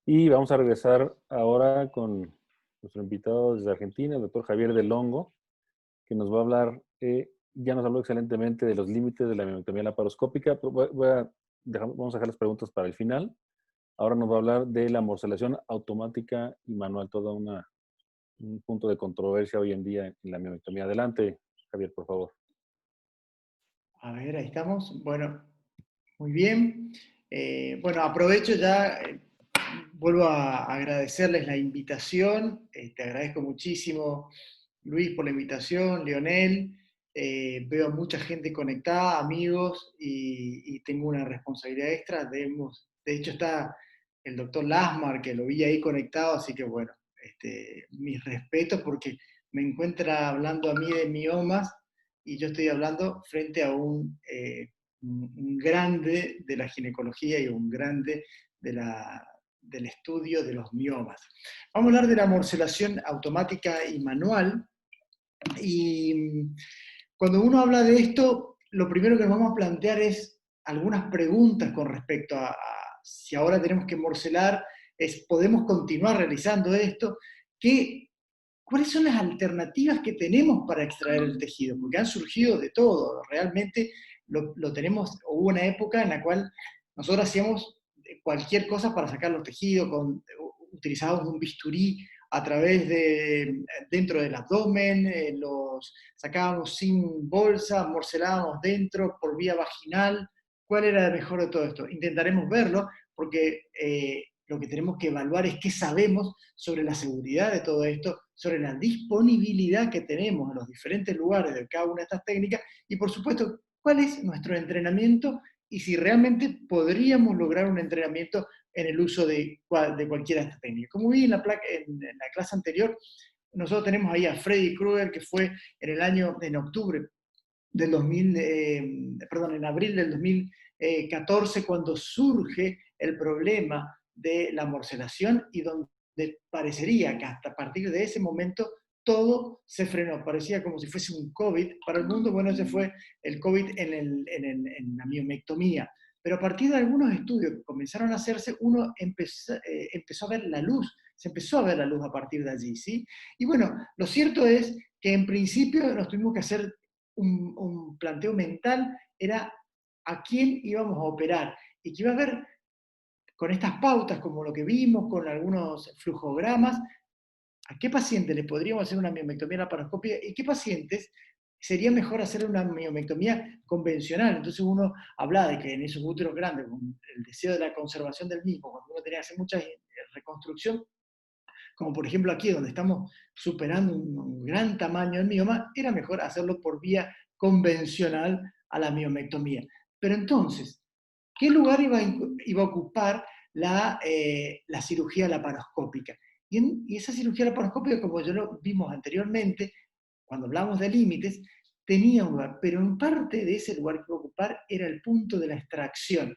Y vamos a regresar ahora con nuestro invitado desde Argentina, el doctor Javier Del Hongo, que nos va a hablar, ya nos habló excelentemente de los límites de la miometría laparoscópica. Vamos a dejar las preguntas para el final. Ahora nos va a hablar de la morcelación automática y manual, todo un punto de controversia hoy en día en la miometría. Adelante, Javier, por favor. A ver, ahí estamos. Bueno, muy bien. Bueno, aprovecho ya, vuelvo a agradecerles la invitación. Te agradezco muchísimo, Luis, por la invitación, Leonel. Veo a mucha gente conectada, amigos, y tengo una responsabilidad extra. De hecho, está el doctor Lasmar, que lo vi ahí conectado, así que bueno, mis respetos porque me encuentra hablando a mí de miomas y yo estoy hablando frente a un grande de la ginecología y un grande del estudio de los miomas. Vamos a hablar de la morcelación automática y manual. Y cuando uno habla de esto, lo primero que nos vamos a plantear es algunas preguntas con respecto a si ahora tenemos que morcelar, ¿podemos continuar realizando esto? ¿Cuáles son las alternativas que tenemos para extraer el tejido? Porque han surgido de todo, realmente lo tenemos, hubo una época en la cual nosotros hacíamos cualquier cosa para sacar los tejidos, utilizábamos un bisturí a través dentro del abdomen, los sacábamos sin bolsa, morcelábamos dentro por vía vaginal. ¿Cuál era el mejor de todo esto? Intentaremos verlo, porque lo que tenemos que evaluar es qué sabemos sobre la seguridad de todo esto, sobre la disponibilidad que tenemos en los diferentes lugares de cada una de estas técnicas, y por supuesto, cuál es nuestro entrenamiento y si realmente podríamos lograr un entrenamiento en el uso de cualquiera de estas técnicas. Como vi en la clase anterior, nosotros tenemos ahí a Freddy Krueger, que fue en octubre del 2000, en abril del 2014, cuando surge el problema de la morcelación y donde parecería que hasta a partir de ese momento todo se frenó, parecía como si fuese un COVID para el mundo. Bueno, ese fue el COVID en la miomectomía. Pero a partir de algunos estudios que comenzaron a hacerse, uno empezó a ver la luz, se empezó a ver la luz a partir de allí, ¿sí? Y bueno, lo cierto es que en principio nos tuvimos que hacer un planteo mental, era a quién íbamos a operar, y que iba a haber, con estas pautas, como lo que vimos, con algunos flujogramas, a qué pacientes le podríamos hacer una miomectomía laparoscópica y qué pacientes sería mejor hacer una miomectomía convencional. Entonces uno hablaba de que en esos úteros grandes, con el deseo de la conservación del mismo, cuando uno tenía que hacer mucha reconstrucción, como por ejemplo aquí, donde estamos superando un gran tamaño del mioma, era mejor hacerlo por vía convencional a la miomectomía. Pero entonces, ¿qué lugar iba a ocupar la cirugía laparoscópica? Y esa cirugía laparoscópica, como ya lo vimos anteriormente, cuando hablamos de límites, tenía un lugar, pero en parte de ese lugar que iba a ocupar era el punto de la extracción.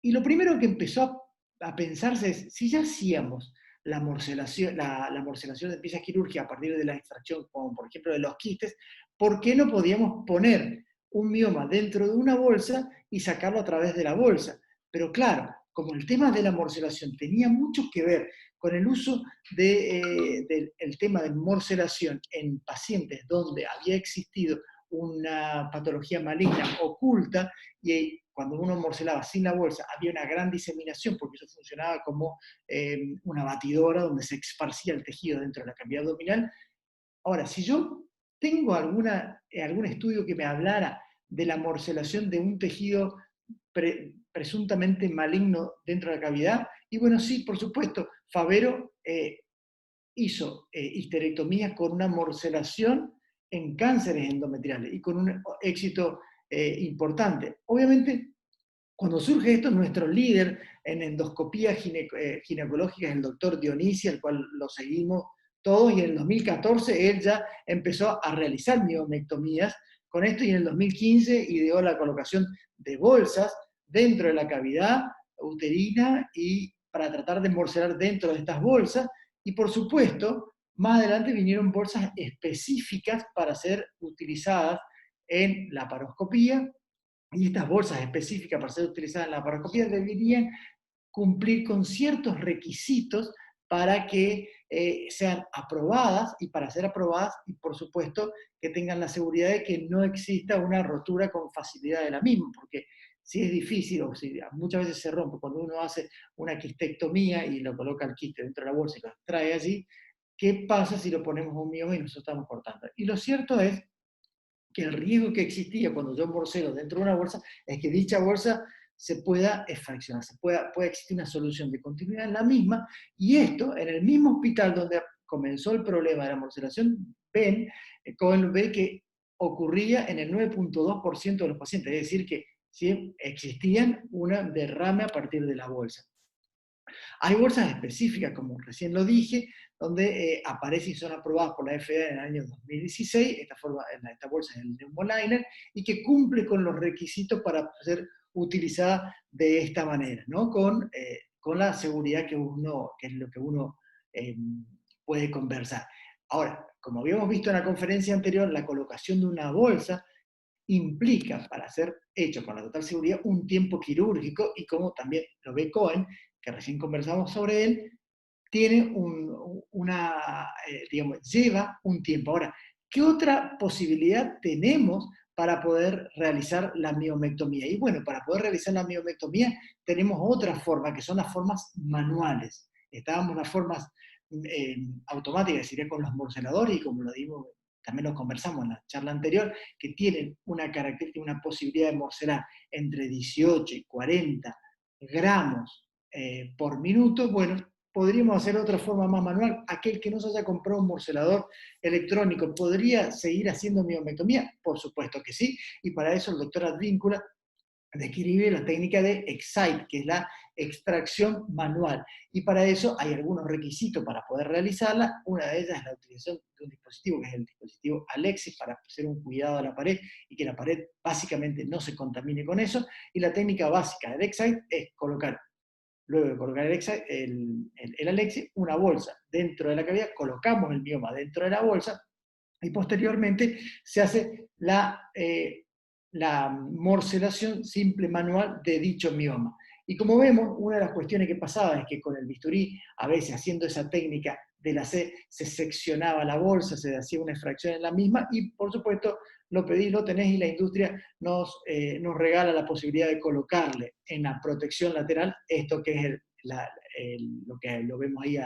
Y lo primero que empezó a pensarse es, si ya hacíamos la morcelación de piezas quirúrgicas a partir de la extracción, como por ejemplo de los quistes, ¿por qué no podíamos poner un mioma dentro de una bolsa y sacarlo a través de la bolsa? Pero claro, como el tema de la morcelación tenía mucho que ver con el uso del tema de morcelación en pacientes donde había existido una patología maligna oculta, y cuando uno morcelaba sin la bolsa había una gran diseminación, porque eso funcionaba como una batidora donde se esparcía el tejido dentro de la cavidad abdominal. Ahora, si yo tengo algún estudio que me hablara de la morcelación de un tejido presuntamente maligno dentro de la cavidad, y bueno, sí, por supuesto, Favero hizo histerectomías con una morcelación en cánceres endometriales y con un éxito importante. Obviamente, cuando surge esto, nuestro líder en endoscopía ginecológica es el doctor Dionisi, al cual lo seguimos todos, y en el 2014 él ya empezó a realizar miomectomías con esto, y en el 2015 ideó la colocación de bolsas dentro de la cavidad uterina y para tratar de morcelar dentro de estas bolsas. Y por supuesto, más adelante vinieron bolsas específicas para ser utilizadas en la laparoscopía, y estas bolsas específicas para ser utilizadas en la laparoscopía deberían cumplir con ciertos requisitos para que sean aprobadas, y para ser aprobadas, y por supuesto que tengan la seguridad de que no exista una rotura con facilidad de la misma, porque si es difícil, o si muchas veces se rompe cuando uno hace una quistectomía y lo coloca el quiste dentro de la bolsa y lo trae allí, ¿qué pasa si lo ponemos un mioma y nosotros estamos cortando? Y lo cierto es que el riesgo que existía cuando yo morcelo dentro de una bolsa es que dicha bolsa se pueda fraccionar, pueda existir una solución de continuidad en la misma, y esto en el mismo hospital donde comenzó el problema de la morcelación, Cohen ve que ocurría en el 9.2% de los pacientes, es decir, que ¿sí? Existían una derrame a partir de la bolsa. Hay bolsas específicas, como recién lo dije, donde aparecen y son aprobadas por la FDA en el año 2016, esta bolsa es el Pneumoliner, y que cumple con los requisitos para ser utilizada de esta manera, ¿no? Con la seguridad que es lo que uno eh, puede conversar. Ahora, como habíamos visto en la conferencia anterior, la colocación de una bolsa implica, para ser hecho con la total seguridad, un tiempo quirúrgico, y como también lo ve Cohen, que recién conversamos sobre él, tiene digamos, lleva un tiempo. Ahora, ¿qué otra posibilidad tenemos para poder realizar la miomectomía? Y bueno, para poder realizar la miomectomía tenemos otras formas, que son las formas manuales. Estábamos en las formas automáticas, sería con los morceladores, y como lo dimos, también lo conversamos en la charla anterior, que tienen una característica, una posibilidad de morcelar entre 18 y 40 gramos por minuto. Bueno, podríamos hacer otra forma más manual. Aquel que no se haya comprado un morcelador electrónico, ¿podría seguir haciendo miomectomía? Por supuesto que sí, y para eso el doctor Advíncula describe la técnica de Excite, que es la extracción manual. Y para eso hay algunos requisitos para poder realizarla. Una de ellas es la utilización de un dispositivo, que es el dispositivo Alexis, para hacer un cuidado a la pared y que la pared básicamente no se contamine con eso. Y la técnica básica del Excite es colocar, luego de colocar el Alexis, una bolsa dentro de la cavidad, colocamos el mioma dentro de la bolsa, y posteriormente se hace la morcelación simple manual de dicho mioma. Y como vemos, una de las cuestiones que pasaba es que con el bisturí, a veces haciendo esa técnica de la C, se seccionaba la bolsa, se hacía una extracción en la misma, y por supuesto lo pedís, lo tenés, y la industria nos regala la posibilidad de colocarle en la protección lateral esto que es lo que lo vemos ahí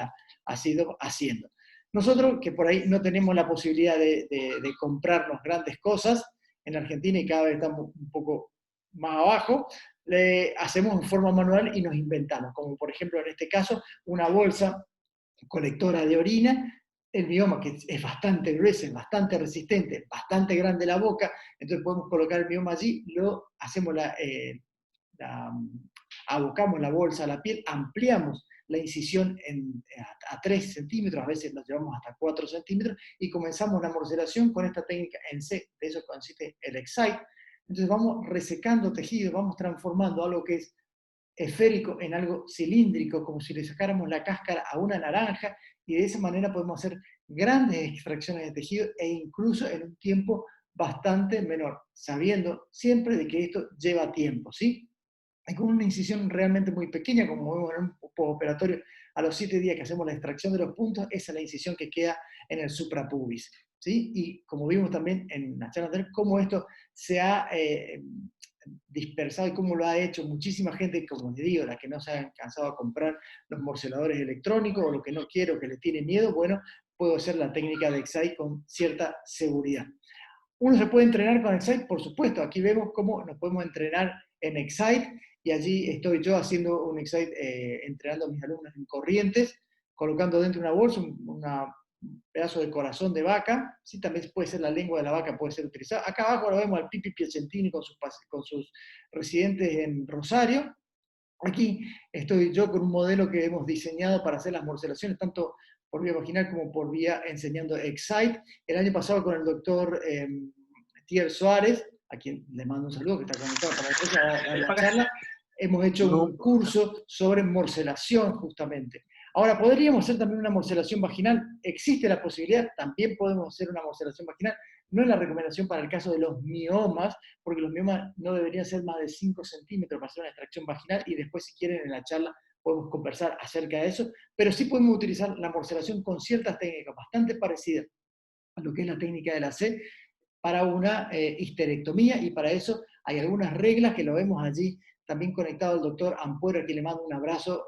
haciendo. Nosotros, que por ahí no tenemos la posibilidad de comprarnos grandes cosas en Argentina, y cada vez estamos un poco más abajo, le hacemos en forma manual y nos inventamos, como por ejemplo en este caso, una bolsa colectora de orina, el mioma, que es bastante grueso, es bastante resistente, bastante grande la boca, entonces podemos colocar el mioma allí, lo hacemos abocamos la bolsa a la piel, ampliamos la incisión a 3 centímetros, a veces nos llevamos hasta 4 centímetros, y comenzamos la morcelación con esta técnica en C, de eso consiste el Excite. Entonces vamos resecando tejido, vamos transformando algo que es esférico en algo cilíndrico, como si le sacáramos la cáscara a una naranja, y de esa manera podemos hacer grandes extracciones de tejido, e incluso en un tiempo bastante menor, sabiendo siempre de que esto lleva tiempo, ¿sí? Y con una incisión realmente muy pequeña, como vemos en un postoperatorio, a los 7 días que hacemos la extracción de los puntos, esa es la incisión que queda en el suprapubis, ¿sí? Y como vimos también en la charla anterior, cómo esto se ha dispersado y cómo lo ha hecho muchísima gente, como les digo, la que no se ha cansado a comprar los morceladores electrónicos, o lo que no quiere o que le tiene miedo, bueno, puedo hacer la técnica de Excite con cierta seguridad. ¿Uno se puede entrenar con Excite? Por supuesto, aquí vemos cómo nos podemos entrenar en Excite, y allí estoy yo haciendo un Excite, entrenando a mis alumnos en Corrientes, colocando dentro de una bolsa un pedazo de corazón de vaca, ¿sí? También puede ser la lengua de la vaca, puede ser utilizada. Acá abajo lo vemos al Pipi Piacentini con sus residentes en Rosario. Aquí estoy yo con un modelo que hemos diseñado para hacer las morcelaciones, tanto por vía vaginal como por vía enseñando Excite. El año pasado con el doctor Tier Suárez, a quien le mando un saludo, que está conectado para después a dar la charla, hemos hecho un curso sobre morcelación justamente. Ahora, ¿podríamos hacer también una morcelación vaginal? Existe la posibilidad, también podemos hacer una morcelación vaginal. No es la recomendación para el caso de los miomas, porque los miomas no deberían ser más de 5 centímetros para hacer una extracción vaginal, y después, si quieren, en la charla podemos conversar acerca de eso, pero sí podemos utilizar la morcelación con ciertas técnicas bastante parecidas a lo que es la técnica de la C para una histerectomía, y para eso hay algunas reglas que lo vemos allí también conectado al doctor Ampuero, a quien le mando un abrazo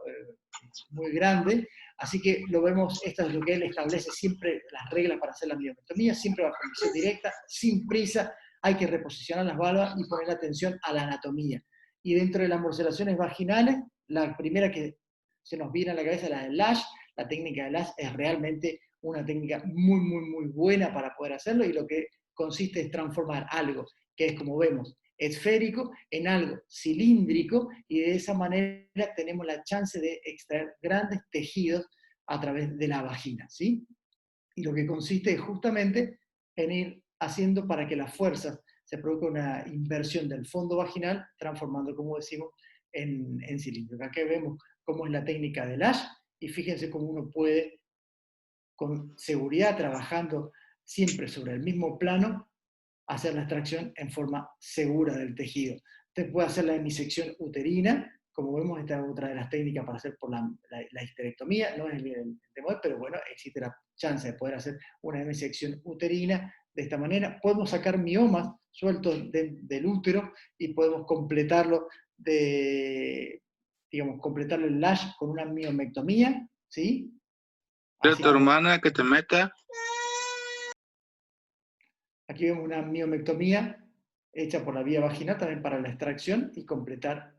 muy grande. Así que lo vemos, esto es lo que él establece siempre, las reglas para hacer la miomectomía, siempre bajo visión directa, sin prisa, hay que reposicionar las válvulas y poner atención a la anatomía. Y dentro de las morcelaciones vaginales, la primera que se nos viene a la cabeza es la del Lash. La técnica del Lash es realmente una técnica muy, muy, muy buena para poder hacerlo, y lo que consiste es transformar algo que es, como vemos, esférico en algo cilíndrico, y de esa manera tenemos la chance de extraer grandes tejidos a través de la vagina, ¿sí? Y lo que consiste es justamente en ir haciendo para que las fuerzas se produzca una inversión del fondo vaginal, transformando, como decimos, en cilindro. Acá vemos cómo es la técnica del ASH, y fíjense cómo uno puede, con seguridad, trabajando siempre sobre el mismo plano, hacer la extracción en forma segura del tejido. Usted puede hacer la hemisección uterina, como vemos, esta es otra de las técnicas para hacer por la histerectomía, no es el tema, pero bueno, existe la chance de poder hacer una hemisección uterina de esta manera. Podemos sacar miomas sueltos del útero y podemos completarlo completarlo el lash con una miomectomía, ¿sí? De tu hermana que te meta. Aquí vemos una miomectomía hecha por la vía vaginal también para la extracción y completar.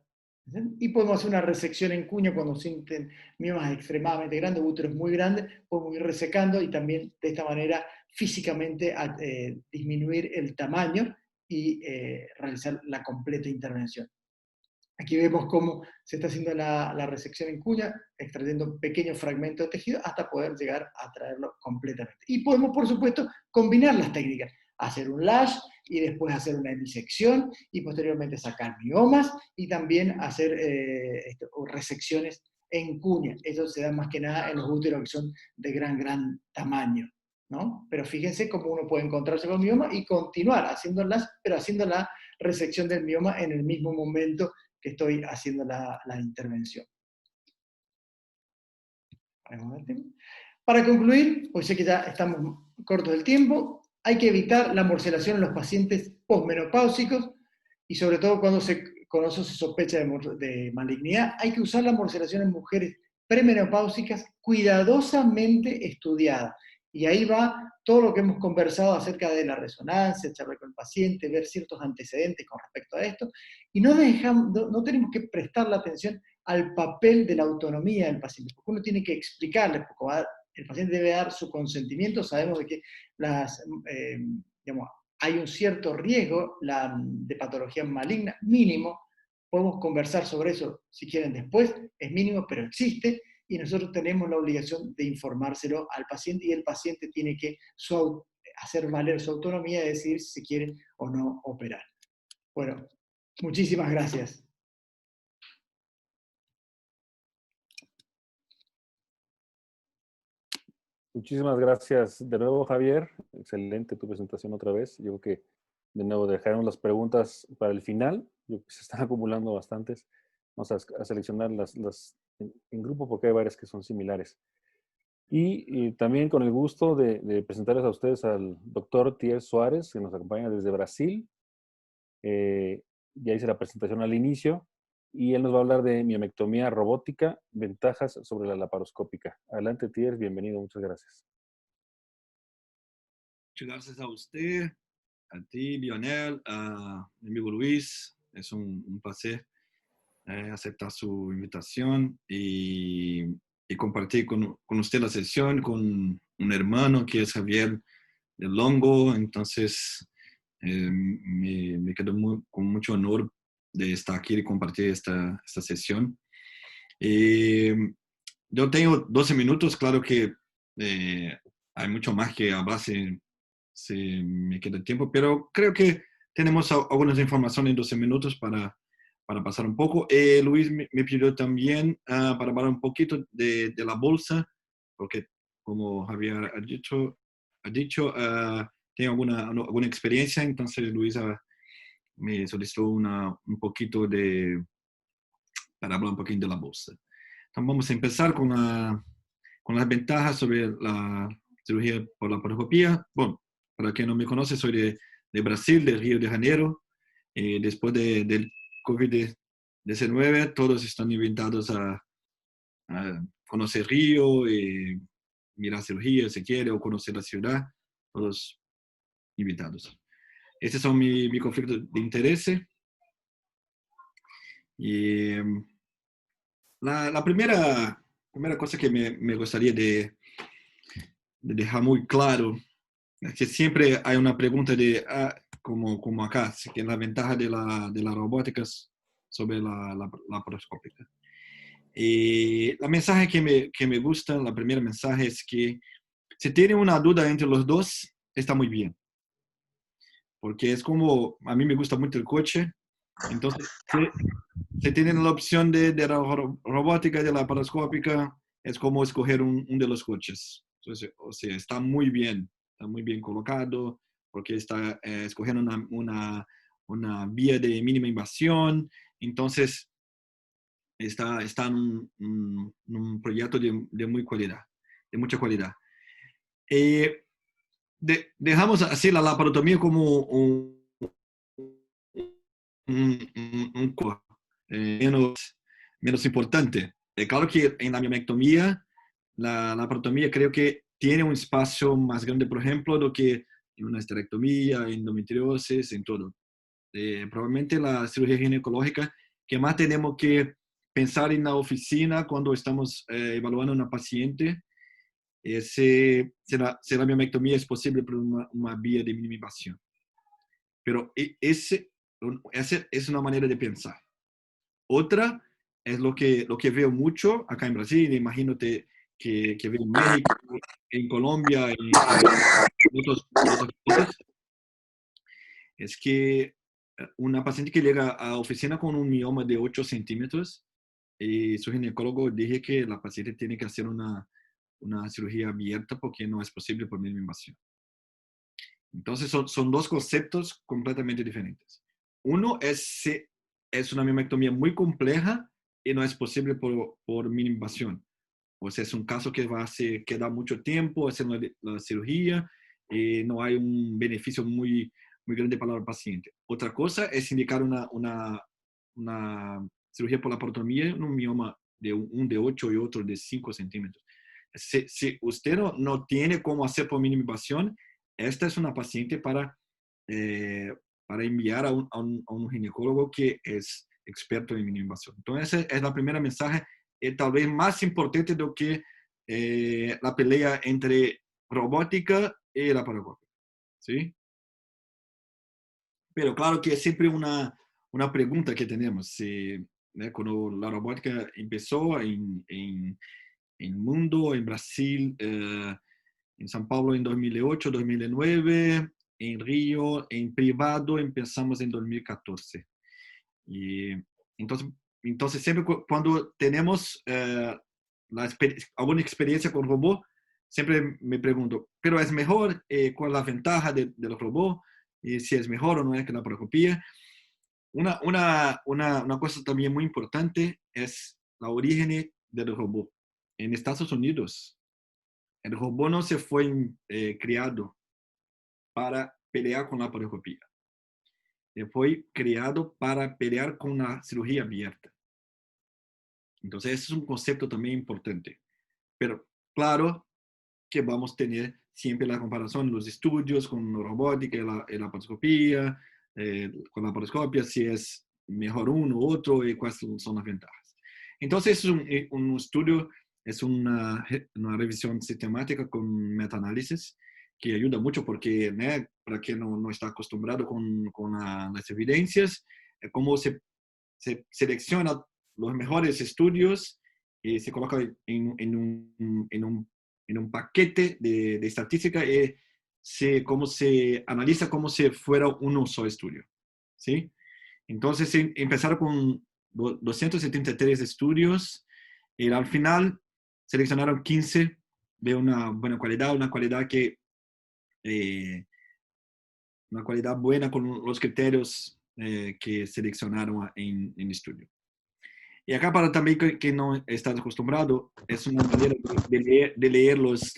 Y podemos hacer una resección en cuña cuando sienten miomas extremadamente grandes, úteros muy grandes, podemos ir resecando y también de esta manera físicamente disminuir el tamaño y realizar la completa intervención. Aquí vemos cómo se está haciendo la resección en cuña, extrayendo pequeños fragmentos de tejido hasta poder llegar a traerlo completamente. Y podemos, por supuesto, combinar las técnicas, hacer un lash y después hacer una hemisección y posteriormente sacar miomas y también hacer resecciones en cuña. Eso se da más que nada en los úteros que son de gran tamaño, ¿no? Pero fíjense cómo uno puede encontrarse con mioma y continuar haciendo el lash, pero haciendo la resección del mioma en el mismo momento que estoy haciendo la intervención. Para concluir, hoy sé que ya estamos cortos del tiempo, hay que evitar la morcelación en los pacientes posmenopáusicos y sobre todo cuando se sospecha de malignidad. Hay que usar la morcelación en mujeres premenopáusicas cuidadosamente estudiadas. Y ahí va todo lo que hemos conversado acerca de la resonancia, charlar con el paciente, ver ciertos antecedentes con respecto a esto. Y no tenemos que prestar la atención al papel de la autonomía del paciente, porque uno tiene que explicarle, porque el paciente debe dar su consentimiento. Sabemos de que hay un cierto riesgo de patología maligna, mínimo. Podemos conversar sobre eso si quieren después, es mínimo, pero existe, y nosotros tenemos la obligación de informárselo al paciente, y el paciente tiene que hacer valer su autonomía de decidir si quiere o no operar. Bueno, muchísimas gracias. Muchísimas gracias de nuevo, Javier. Excelente tu presentación otra vez. Yo creo que de nuevo dejaremos las preguntas para el final. Yo creo que se están acumulando bastantes. Vamos a seleccionar las en grupo porque hay varias que son similares. Y también con el gusto de presentarles a ustedes al doctor Thiers Suárez, que nos acompaña desde Brasil. Ya hice la presentación al inicio. Y él nos va a hablar de miomectomía robótica, ventajas sobre la laparoscópica. Adelante, Thiers, bienvenido, muchas gracias. Muchas gracias a usted, a ti, Lionel, a mi amigo Luis. Es un placer aceptar su invitación y compartir con usted la sesión con un hermano que es Javier del Longo. Entonces, me quedo con mucho honor de estar aquí y compartir esta sesión. Yo tengo 12 minutos, claro que hay mucho más que hablar si me queda tiempo, pero creo que tenemos algunas informaciones en 12 minutos para pasar un poco. Luis me pidió también para hablar un poquito de la bolsa, porque como Javier ha dicho tengo alguna experiencia, entonces Luisa me solicitó un poquito para hablar un poquito de la bolsa. Entonces vamos a empezar con las ventajas sobre la cirugía por laparoscopía. Bueno, para quien no me conoce, soy de Brasil, de Río de Janeiro. Después del COVID-19, todos están invitados a conocer Río, mirar cirugía si quiere, o conocer la ciudad, todos invitados. Estos son mi conflicto de interés. Y la primera cosa que me gustaría de dejar muy claro es que siempre hay una pregunta de como acá, así que la ventaja de la robótica sobre la laparoscópica. La mensaje que me gusta, la primera mensaje es que si tiene una duda entre los dos, está muy bien. Porque es como, a mí me gusta mucho el coche, entonces si tienen la opción de la robótica y de la laparoscópica, es como escoger un de los coches. Entonces, o sea, está muy bien colocado, porque está escogiendo una vía de mínima invasión, entonces está en un proyecto de mucha calidad. Dejamos así la laparotomía como un menos importante. Claro que en la miomectomía, la laparotomía creo que tiene un espacio más grande, por ejemplo, do que en una esterectomía, endometriosis, en todo. Probablemente la cirugía ginecológica que más tenemos que pensar en la oficina cuando estamos evaluando a una paciente es si la miomectomía es posible por una vía de mínima invasión. Pero esa es una manera de pensar. Otra es lo que veo mucho acá en Brasil, imagínate que veo en México, en Colombia, en otros países, es que una paciente que llega a la oficina con un mioma de 8 centímetros y su ginecólogo dice que la paciente tiene que hacer una cirugía abierta porque no es posible por mínima invasión. Entonces son dos conceptos completamente diferentes. Uno es una miomectomía muy compleja y no es posible por mínima invasión. O sea, es un caso que va a quedar mucho tiempo haciendo la cirugía y no hay un beneficio muy grande para el paciente. Otra cosa es indicar una cirugía por laparotomía en un mioma de 8 y otro de 5 centímetros. Si usted no tiene cómo hacer por mínima invasión, esta es una paciente para enviar a un ginecólogo que es experto en mínima invasión. Entonces, esa es la primera mensaje, tal vez más importante do que la pelea entre robótica y laparoscópica, ¿sí? Pero claro que es siempre una pregunta que tenemos. Cuando la robótica empezó en mundo, en Brasil, en São Paulo en 2008, 2009, en Río, en privado empezamos en 2014. Y entonces siempre cuando tenemos alguna experiencia con robot, siempre me pregunto, ¿pero es mejor? ¿Cuál es la ventaja del robot? Y si es mejor o no es que la laparoscopía. Una cosa también muy importante es la origen del robot. En Estados Unidos, el robot no se fue criado para pelear con la laparoscopía. Fue criado para pelear con la cirugía abierta. Entonces, ese es un concepto también importante. Pero claro que vamos a tener siempre la comparación de los estudios con la robótica y la laparoscopía, con la laparoscopia, si es mejor uno u otro y cuáles son las ventajas. Entonces, es un estudio, es una revisión sistemática con metaanálisis que ayuda mucho porque, para quien no está acostumbrado con las evidencias, cómo se selecciona los mejores estudios y se coloca en un paquete de estadística y cómo se analiza como si fuera un solo estudio, ¿sí? Entonces empezaron con 273 estudios y al final seleccionaron 15 de una buena calidad, una calidad buena con los criterios que seleccionaron en el estudio. Y acá para también que no estás acostumbrado, es una manera de leer los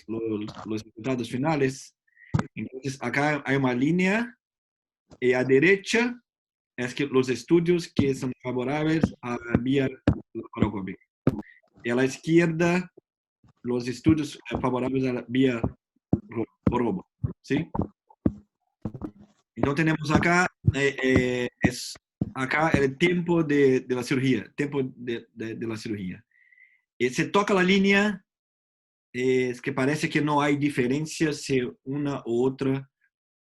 resultados finales. Entonces, acá hay una línea y a derecha es que los estudios que son favorables a la vía laparoscópica. Y a la izquierda, los estudios favorables a la vía robot, ¿sí? Entonces tenemos acá, acá el tiempo de la cirugía, tiempo de la cirugía. Se toca la línea, es que parece que no hay diferencia si una u otra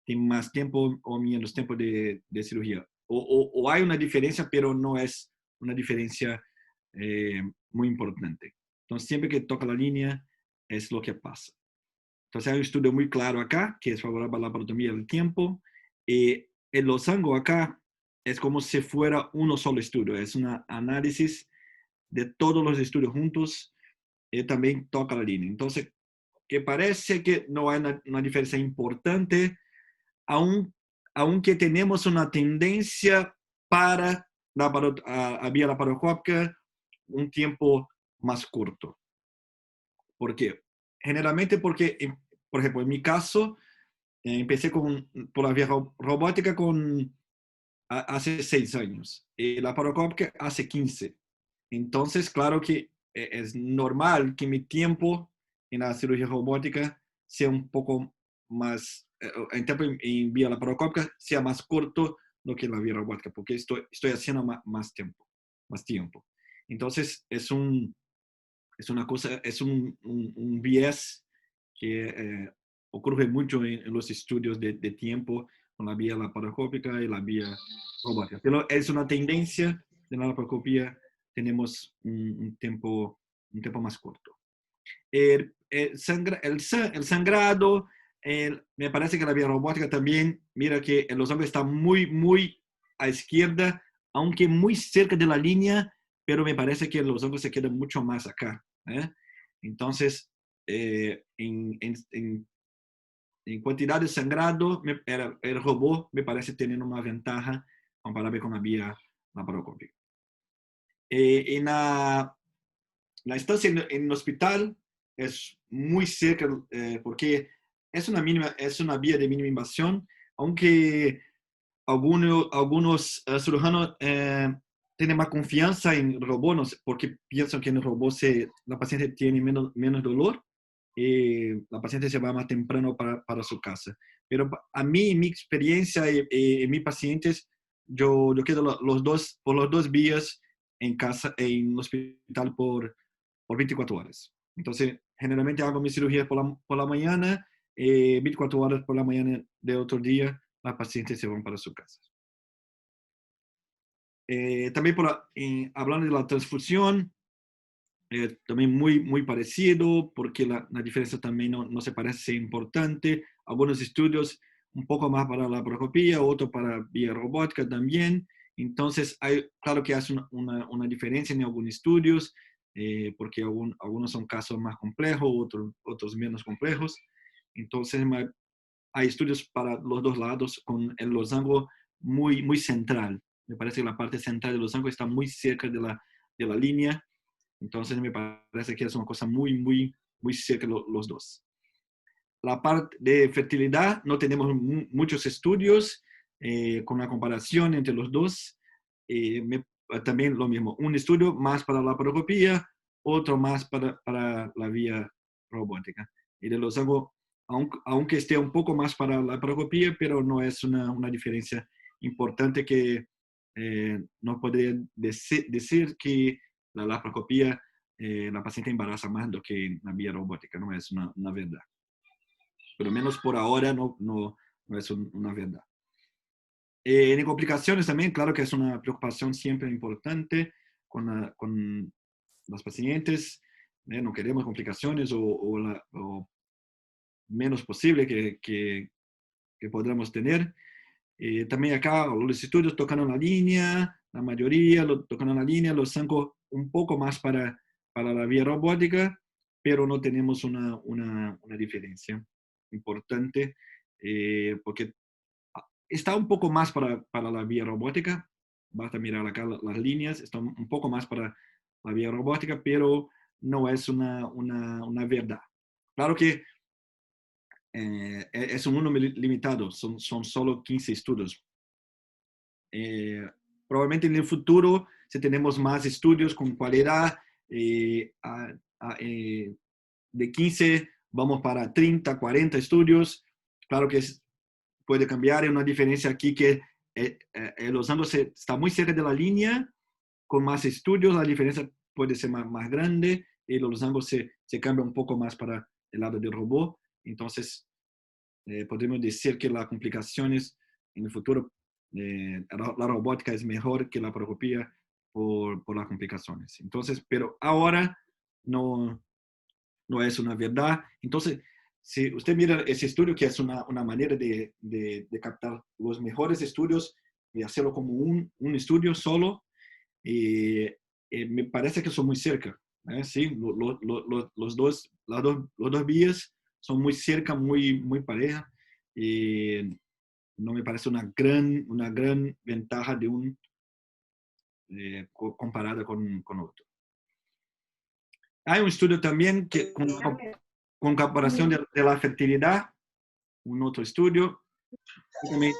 tiene más tiempo o menos tiempo de cirugía. O hay una diferencia, pero no es una diferencia muy importante. Entonces, siempre que toca la línea, es lo que pasa. Entonces, hay un estudio muy claro acá, que es favorable a la laparotomía del tiempo. El losango acá es como si fuera uno solo estudio. Es un análisis de todos los estudios juntos. También toca la línea. Entonces, que parece que no hay una diferencia importante, aunque tenemos una tendencia para a vía laparoscópica un tiempo más corto. ¿Por qué? Generalmente porque, por ejemplo, en mi caso, empecé por la vía robótica hace 6 años y la laparoscópica hace 15. Entonces, claro que es normal que mi tiempo en la cirugía robótica sea un poco más, en tiempo en vía laparoscópica sea más corto lo que en la vía robótica, porque estoy haciendo más tiempo. Entonces, es una cosa, es un bias que ocurre mucho en los estudios de tiempo con la vía laparoscópica y la vía robótica. Pero es una tendencia de la laparoscopía, tenemos un tiempo más corto. El sangrado, me parece que la vía robótica también, mira que los hombres están muy, muy a izquierda, aunque muy cerca de la línea, pero me parece que los hombres se quedan mucho más acá. Entonces, en cantidad de sangrado, el robot me parece tener una ventaja comparable con la vía laparoscópica. En la estancia en el hospital es muy cerca porque es una vía de mínima invasión, aunque algunos cirujanos tienen más confianza en robots porque piensan que en el robot la paciente tiene menos dolor y la paciente se va más temprano para su casa. Pero a mí, en mi experiencia y mis pacientes, yo quedo por los 2 días en casa, en el hospital por 24 horas. Entonces, generalmente hago mi cirugía por la mañana, 24 horas por la mañana de otro día, las pacientes se van para su casa. También hablando de la transfusión, también muy, muy parecido, porque la diferencia también no se parece ser importante. Algunos estudios un poco más para la laparoscopía, otro para vía robótica también. Entonces, claro que hace una diferencia en algunos estudios, porque algunos son casos más complejos, otros menos complejos. Entonces, hay estudios para los dos lados con el losango muy, muy central. Me parece que la parte central del losango está muy cerca de la línea. Entonces me parece que es una cosa muy, muy, muy cerca los dos. La parte de fertilidad, no tenemos muchos estudios con la comparación entre los dos. También lo mismo, un estudio más para la laparoscopía, otro más para la vía robótica. Y de los hago, aunque esté un poco más para la laparoscopía, pero no es una diferencia importante que no podría decir que la laparoscopía, la paciente embaraza más do que la vía robótica, no es una verdad. Por lo menos por ahora no es una verdad. En complicaciones también, claro que es una preocupación siempre importante con los pacientes. No queremos complicaciones o menos posible que podamos tener. También acá los estudios tocan la línea, la mayoría tocan la línea, los saco un poco más para la vía robótica, pero no tenemos una diferencia importante porque está un poco más para la vía robótica. Basta mirar acá las líneas, está un poco más para la vía robótica, pero no es una verdad. Claro que es un número limitado, son solo 15 estudios. Probablemente en el futuro, si tenemos más estudios con cualidad, de 15 vamos para 30, 40 estudios. Claro que puede cambiar, hay una diferencia aquí que los ángulos está muy cerca de la línea, con más estudios la diferencia puede ser más grande y los ángulos se cambian un poco más para el lado del robot. Entonces, podemos decir que las complicaciones en el futuro, la robótica es mejor que la laparoscopía por las complicaciones. Entonces, pero ahora no es una verdad. Entonces, si usted mira ese estudio, que es una manera de captar los mejores estudios y hacerlo como un estudio solo, me parece que son muy cerca. Sí, los dos vías son muy cerca, muy pareja. No me parece una gran ventaja de comparada con otro. Hay un estudio también que con comparación de la fertilidad, un otro estudio. También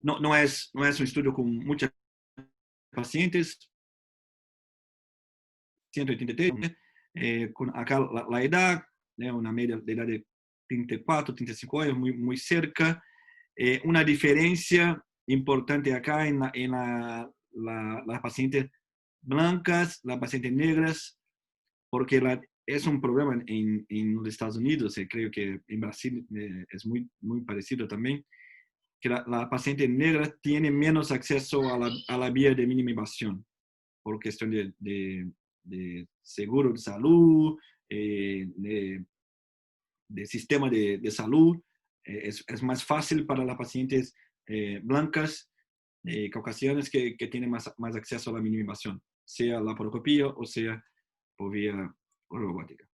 no es un estudio con muchos pacientes, 183, con acá la edad, una media de edad de 34, 35 años, muy cerca. Una diferencia importante acá en las pacientes blancas, las pacientes negras, porque es un problema en los Estados Unidos, creo que en Brasil es muy parecido también, que la paciente negra tiene menos acceso a la vía de mínima invasión, por cuestión de seguro de salud, de sistema de salud. Es más fácil para las pacientes blancas, caucasianas, que tienen más acceso a la mínima invasión, sea laparoscopía o sea por vía robótica.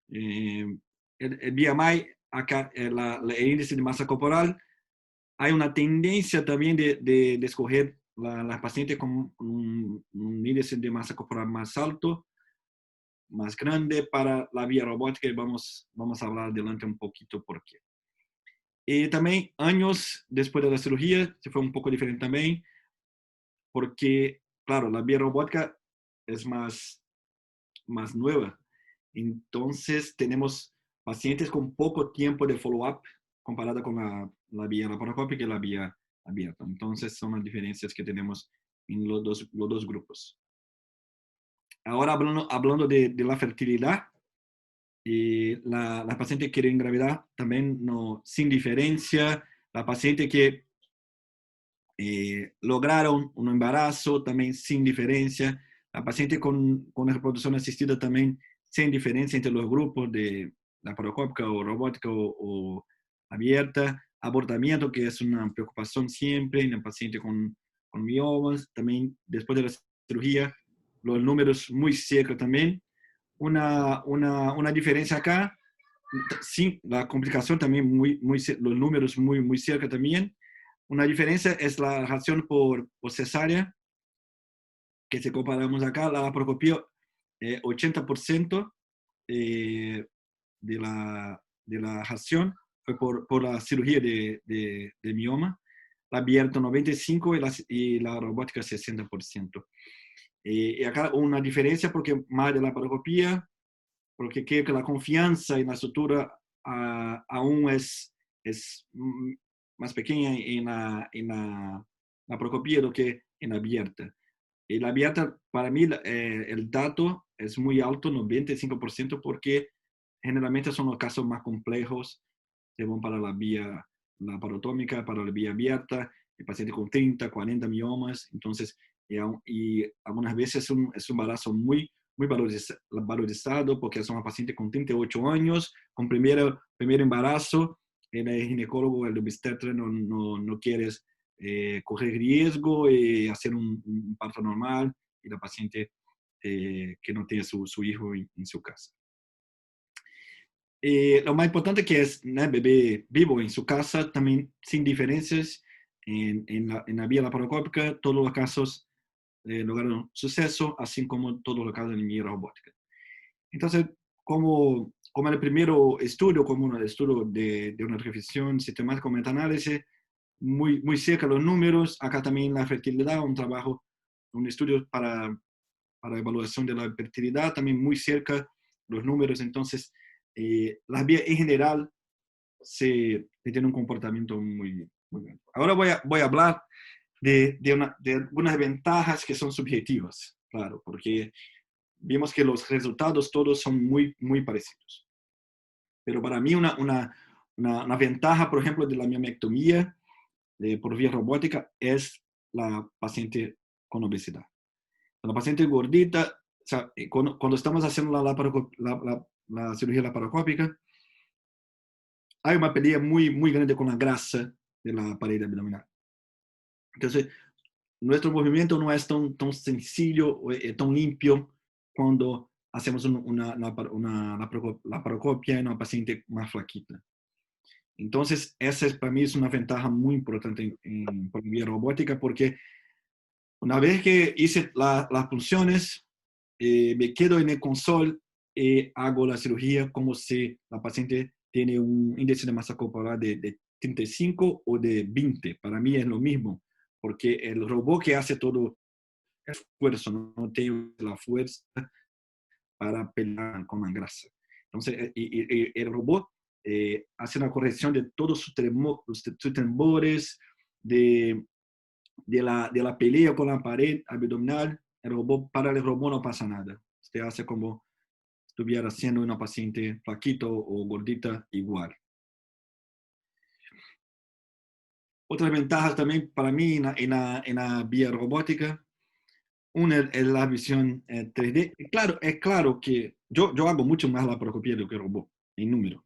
El BMI, acá, el índice de masa corporal, hay una tendencia también de escoger las pacientes con un índice de masa corporal más alto, más grande para la vía robótica, y vamos a hablar adelante un poquito por qué. Y también años después de la cirugía se fue un poco diferente también, porque, claro, la vía robótica es más nueva. Entonces tenemos pacientes con poco tiempo de follow-up comparada con la vía laparoscópica y la vía abierta. Entonces son las diferencias que tenemos en los dos grupos. Ahora hablando de la fertilidad, la paciente que quiere engravidar también sin diferencia. La paciente que lograron un embarazo también sin diferencia. La paciente con reproducción asistida también sin diferencia entre los grupos de laparoscópica o robótica o abierta. Abortamiento, que es una preocupación siempre en el paciente con miomas. También después de la cirugía, los números muy cerca también. Una diferencia acá, sí, la complicación también los números muy cerca también. Una diferencia es la ración por cesárea, que si comparamos acá, la laparoscopía, 80% de la ración fue por la cirugía de mioma, la abierta 95% y la robótica 60%. Y acá una diferencia porque más de la laparoscopía, porque creo que la confianza en la estructura aún es más pequeña en la laparoscopía do que en la abierta. Y la abierta, para mí, el dato es muy alto, 95%, porque generalmente son los casos más complejos que van para la vía laparotómica, para la vía abierta, el paciente con 30, 40 miomas. Entonces, y algunas veces es un embarazo muy valorizado, porque es una paciente con 38 años, con primer embarazo. El ginecólogo, el obstetra no quiere correr riesgo y hacer un parto normal, y la paciente que no tiene su hijo en su casa. Lo más importante que es bebé vivo en su casa, también sin diferencias en la vía laparoscópica. Todos los casos lograron suceso, así como todos los casos en vía robótica. Entonces, como el primer estudio, como un estudio de una revisión sistemática con metaanálisis, muy cerca los números. Acá también la fertilidad, un estudio para evaluación de la fertilidad, también muy cerca los números. Entonces, las vías en general tienen un comportamiento muy bueno. Ahora voy a hablar de algunas ventajas que son subjetivas, claro, porque vimos que los resultados todos son muy parecidos. Pero para mí una ventaja, por ejemplo, de la miomectomía por vía robótica es la paciente con obesidad. La paciente gordita, o sea, cuando estamos haciendo la cirugía laparoscópica, hay una pelea muy grande con la grasa de la pared abdominal. Entonces, nuestro movimiento no es tan sencillo, tan limpio cuando hacemos una laparoscopia en una paciente más flaquita. Entonces, esa para mí es una ventaja muy importante por vía robótica, porque una vez que hice las punciones, me quedo en el console y hago la cirugía como si la paciente tiene un índice de masa corporal de 35 o de 20. Para mí es lo mismo, porque el robot que hace todo el esfuerzo, no tiene la fuerza para pelear con la grasa. Entonces, el robot hace una corrección de todos sus temores, de la pelea con la pared abdominal. Para el robot no pasa nada. Usted hace como estuviera siendo una paciente flaquita o gordita igual. Otras ventajas también para mí en la vía robótica. Una es la visión 3D. Es claro que yo hago mucho más laparoscopía do que el robot, en número.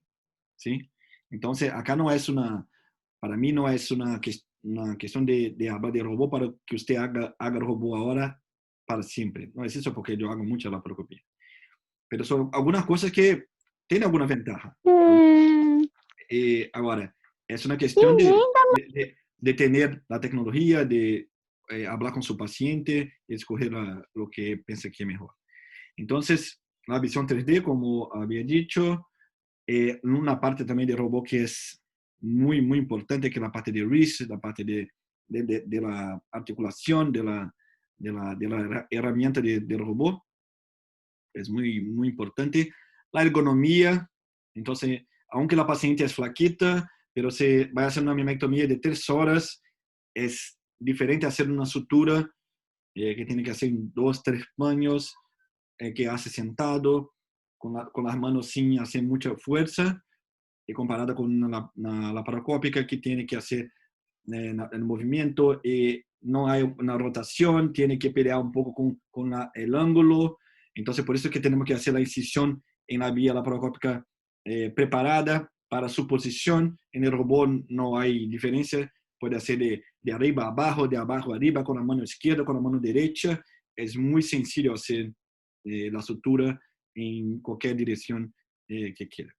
¿Sí? Entonces, acá no es para mí no es una cuestión de hablar de robot para que usted haga el robot ahora para siempre. No es eso, porque yo hago mucha laparoscopía. Pero son algunas cosas que tienen alguna ventaja. Ahora, es una cuestión de tener la tecnología, de hablar con su paciente y escoger lo que piensa que es mejor. Entonces, la visión 3D, como había dicho, una parte también de robot que es muy importante, que es la parte de RIS, la parte de la articulación, de la herramienta del robot. Es muy importante. La ergonomía. Entonces, aunque la paciente es flaquita, pero se va a hacer una miomectomía de 3 horas, es diferente hacer una sutura que tiene que hacer 2, 3 baños, que hace sentado, con las manos sin hacer mucha fuerza, y comparada con una laparoscópica que tiene que hacer el movimiento y no hay una rotación, tiene que pelear un poco con el ángulo. Entonces, por eso es que tenemos que hacer la incisión en la vía laparoscópica preparada para su posición. En el robot no hay diferencia, puede hacer de arriba a abajo, de abajo a arriba, con la mano izquierda, con la mano derecha. Es muy sencillo hacer la sutura en cualquier dirección que quiera.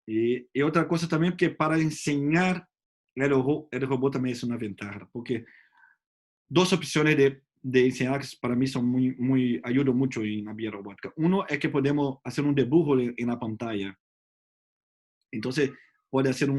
Y otra cosa también, que para enseñar el robot también es una ventaja, porque dos opciones de enseñar que para mí son ayudan mucho en la vía robótica. Uno es que podemos hacer un dibujo en la pantalla. Entonces, puede hacer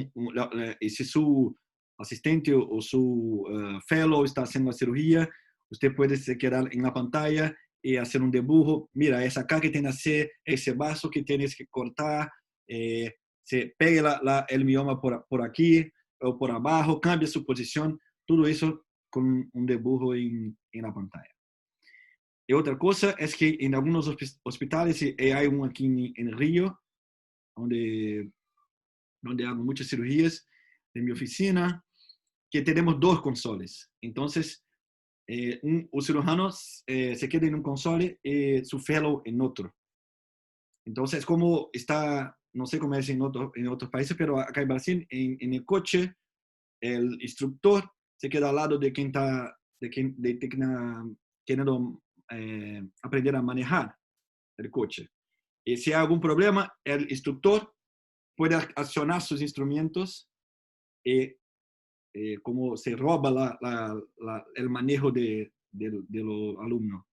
si su asistente o su fellow está haciendo la cirugía, usted puede se quedar en la pantalla y hacer un dibujo. Mira, es acá que tiene que hacer, ese vaso que tienes que cortar, se pegue el mioma por aquí o por abajo, cambia su posición, todo eso con un dibujo en la pantalla. Y otra cosa es que en algunos hospitales, hay uno aquí en Río, donde hago muchas cirugías en mi oficina, que tenemos 2 consoles. Entonces, un cirujano se queda en un console y su fellow en otro. Entonces, como está, no sé cómo es en otros países, pero acá en Brasil, en el coche, el instructor se queda al lado de quien está queriendo aprender a manejar el coche. Y si hay algún problema, el instructor puede accionar sus instrumentos y como se roba el manejo de los alumnos.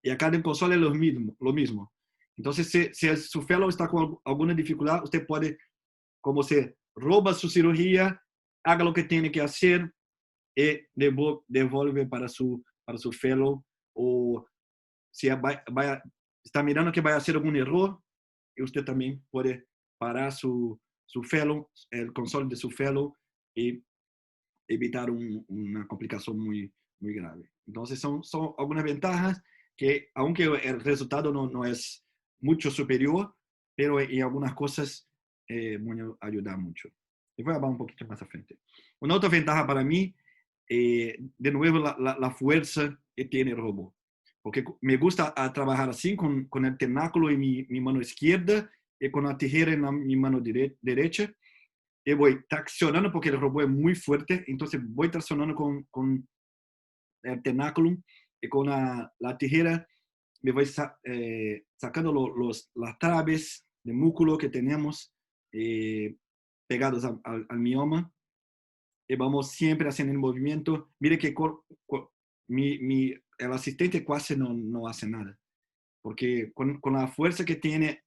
Y acá en el console es lo mismo. Entonces, si su fellow está con alguna dificultad, usted puede, como se roba su cirugía, haga lo que tiene que hacer y devuelve para su fellow. O si está mirando que va a hacer algún error, y usted también puede parar su fellow, el console de su fellow, y evitar una complicación muy grave. Entonces, son algunas ventajas que, aunque el resultado no es mucho superior, pero en algunas cosas ayuda mucho. Y voy a hablar un poquito más a frente. Una otra ventaja para mí, de nuevo, la fuerza que tiene el robot. Porque me gusta trabajar así, con el tentáculo en mi mano izquierda y con la tijera en mi mano derecha. Y voy traccionando porque el robot es muy fuerte, entonces voy traccionando con el tentáculo y con la tijera me voy sacando las traves de músculo que tenemos pegados al mioma y vamos siempre haciendo el movimiento. Mire que el asistente casi no hace nada, porque con la fuerza que tiene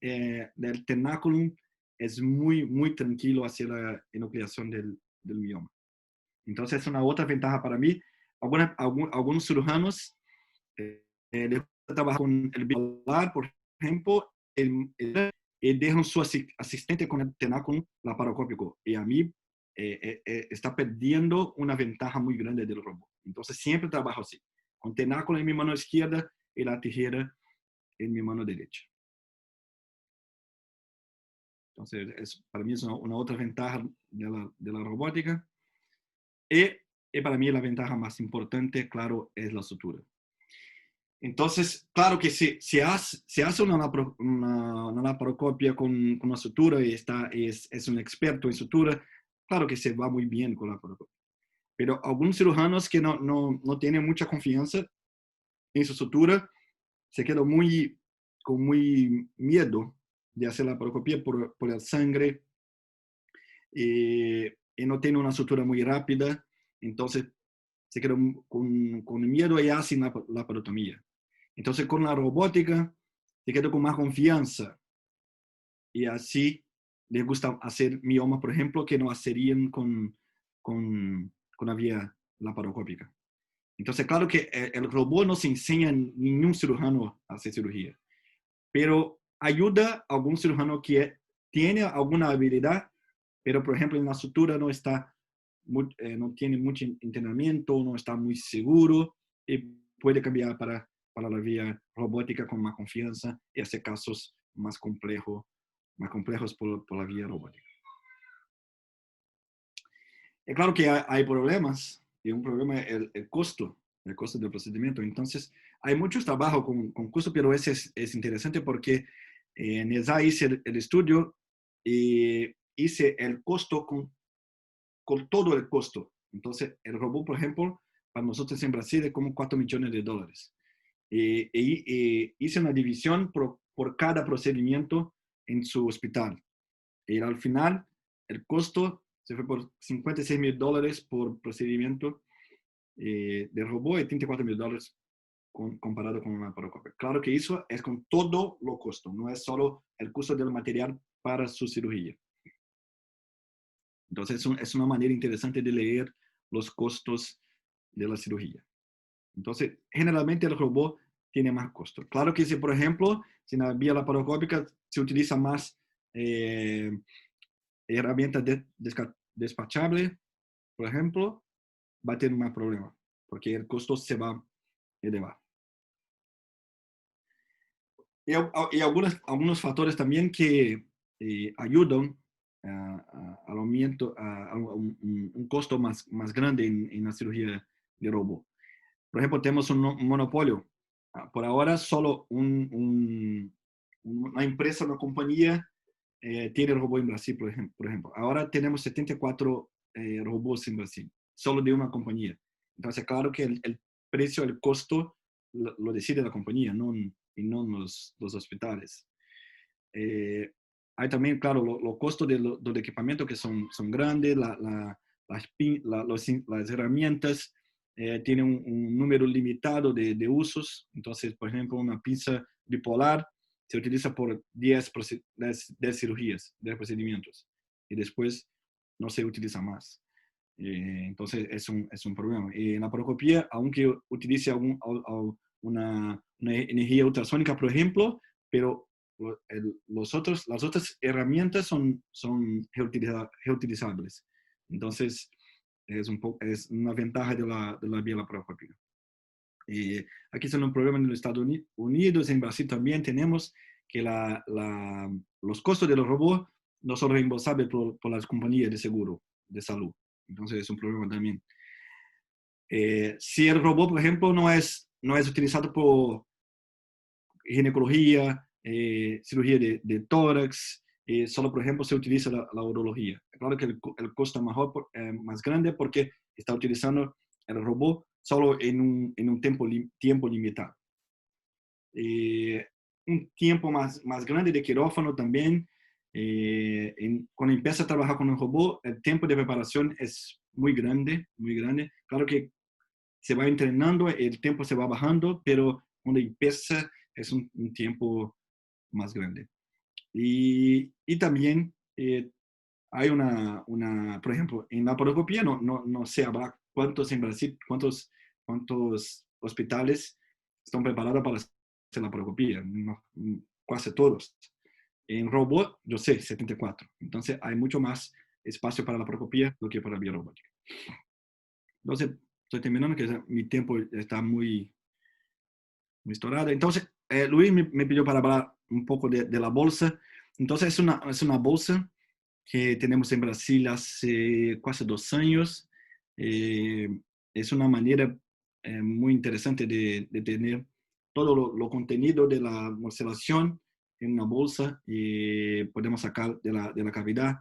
del tentáculo es muy tranquilo hacia la enucleación del mioma. Entonces es una otra ventaja para mí. Algunos cirujanos les gusta trabajar con el bipolar, por ejemplo, y dejan su asistente con el tentáculo laparoscópico. Y a mí está perdiendo una ventaja muy grande del robot. Entonces siempre trabajo así, con tentáculo en mi mano izquierda y la tijera en mi mano derecha. Entonces, para mí es una otra ventaja de la robótica. Y para mí la ventaja más importante, claro, es la sutura. Entonces, claro que si hace una laparoscopia con una sutura y es un experto en sutura, claro que se va muy bien con la laparoscopia. Pero algunos cirujanos que no tienen mucha confianza en su sutura, se quedan con muy miedo de hacer la laparoscopia por el sangre y no tienen una sutura muy rápida, entonces se quedan con miedo y hacen la laparotomía. Entonces, con la robótica, se queda con más confianza. Y así les gusta hacer miomas, por ejemplo, que no harían con la vía laparoscópica. Entonces, claro que el robot no se enseña a ningún cirujano a hacer cirugía, pero ayuda a algún cirujano que tiene alguna habilidad, pero, por ejemplo, en la sutura no tiene mucho entrenamiento, no está muy seguro y puede cambiar para la vía robótica con más confianza y hacer casos más complejos por la vía robótica. Es claro que hay problemas, y un problema es el costo del procedimiento. Entonces, hay muchos trabajos con costo, pero ese es interesante porque en ESA hice el estudio y hice el costo con todo el costo. Entonces, el robot, por ejemplo, para nosotros en Brasil es como $4 millones. Y hice una división por cada procedimiento en su hospital. Y al final, el costo se fue por $56,000 por procedimiento de robot y $34,000 comparado con una laparoscopia. Claro que eso es con todo lo costo, no es solo el costo del material para su cirugía. Entonces, es una manera interesante de leer los costos de la cirugía. Entonces, generalmente el robot tiene más costo. Claro que si, por ejemplo, si en la vía laparoscópica se utiliza más herramientas despachables, por ejemplo, va a tener más problemas, porque el costo se va a elevar. Y algunos factores también que ayudan al aumento, a un costo más grande en la cirugía de robot. Por ejemplo, tenemos un monopolio. Por ahora, solo una empresa, una compañía tiene robot en Brasil, por ejemplo. Ahora tenemos 74 robots en Brasil, solo de una compañía. Entonces, claro que el precio, el costo, lo decide la compañía, y no los hospitales. Hay también, claro, los costos del equipamiento que son grandes, las herramientas tienen un número limitado de usos. Entonces, por ejemplo, una pinza bipolar se utiliza por 10 cirugías, 10 procedimientos, y después no se utiliza más. Entonces, es un problema. En la laparoscopia, aunque utilice una energía ultrasónica, por ejemplo, pero las otras herramientas son reutilizables. Entonces, es una ventaja de la vía laparoscópica. Aquí es un problema en los Estados Unidos, en Brasil también tenemos que los costos de los robots no son reembolsables por las compañías de seguro de salud. Entonces es un problema también. Si el robot, por ejemplo, no es utilizado por ginecología, cirugía de tórax, solo, por ejemplo, se utiliza la urología. Claro que el costo es más grande porque está utilizando el robot solo en un tiempo limitado. Un tiempo más grande de quirófano también. Cuando empieza a trabajar con el robot, el tiempo de preparación es muy grande, muy grande. Claro que se va entrenando, el tiempo se va bajando, pero cuando empieza es un tiempo más grande. Y también hay por ejemplo, en la laparoscopía no se habla cuántos en Brasil, cuántos hospitales están preparados para hacer la laparoscopía. No, casi todos. En robot, yo sé, 74. Entonces hay mucho más espacio para la laparoscopía do que para la biorrobótica. Entonces, estoy terminando, que mi tiempo está muy estourado. Entonces, Luis me pidió para hablar un poco de la bolsa. Entonces, es una bolsa que tenemos en Brasil hace casi 2 años. Es una manera muy interesante de tener todo lo contenido de la morcelación en una bolsa y podemos sacar de la cavidad.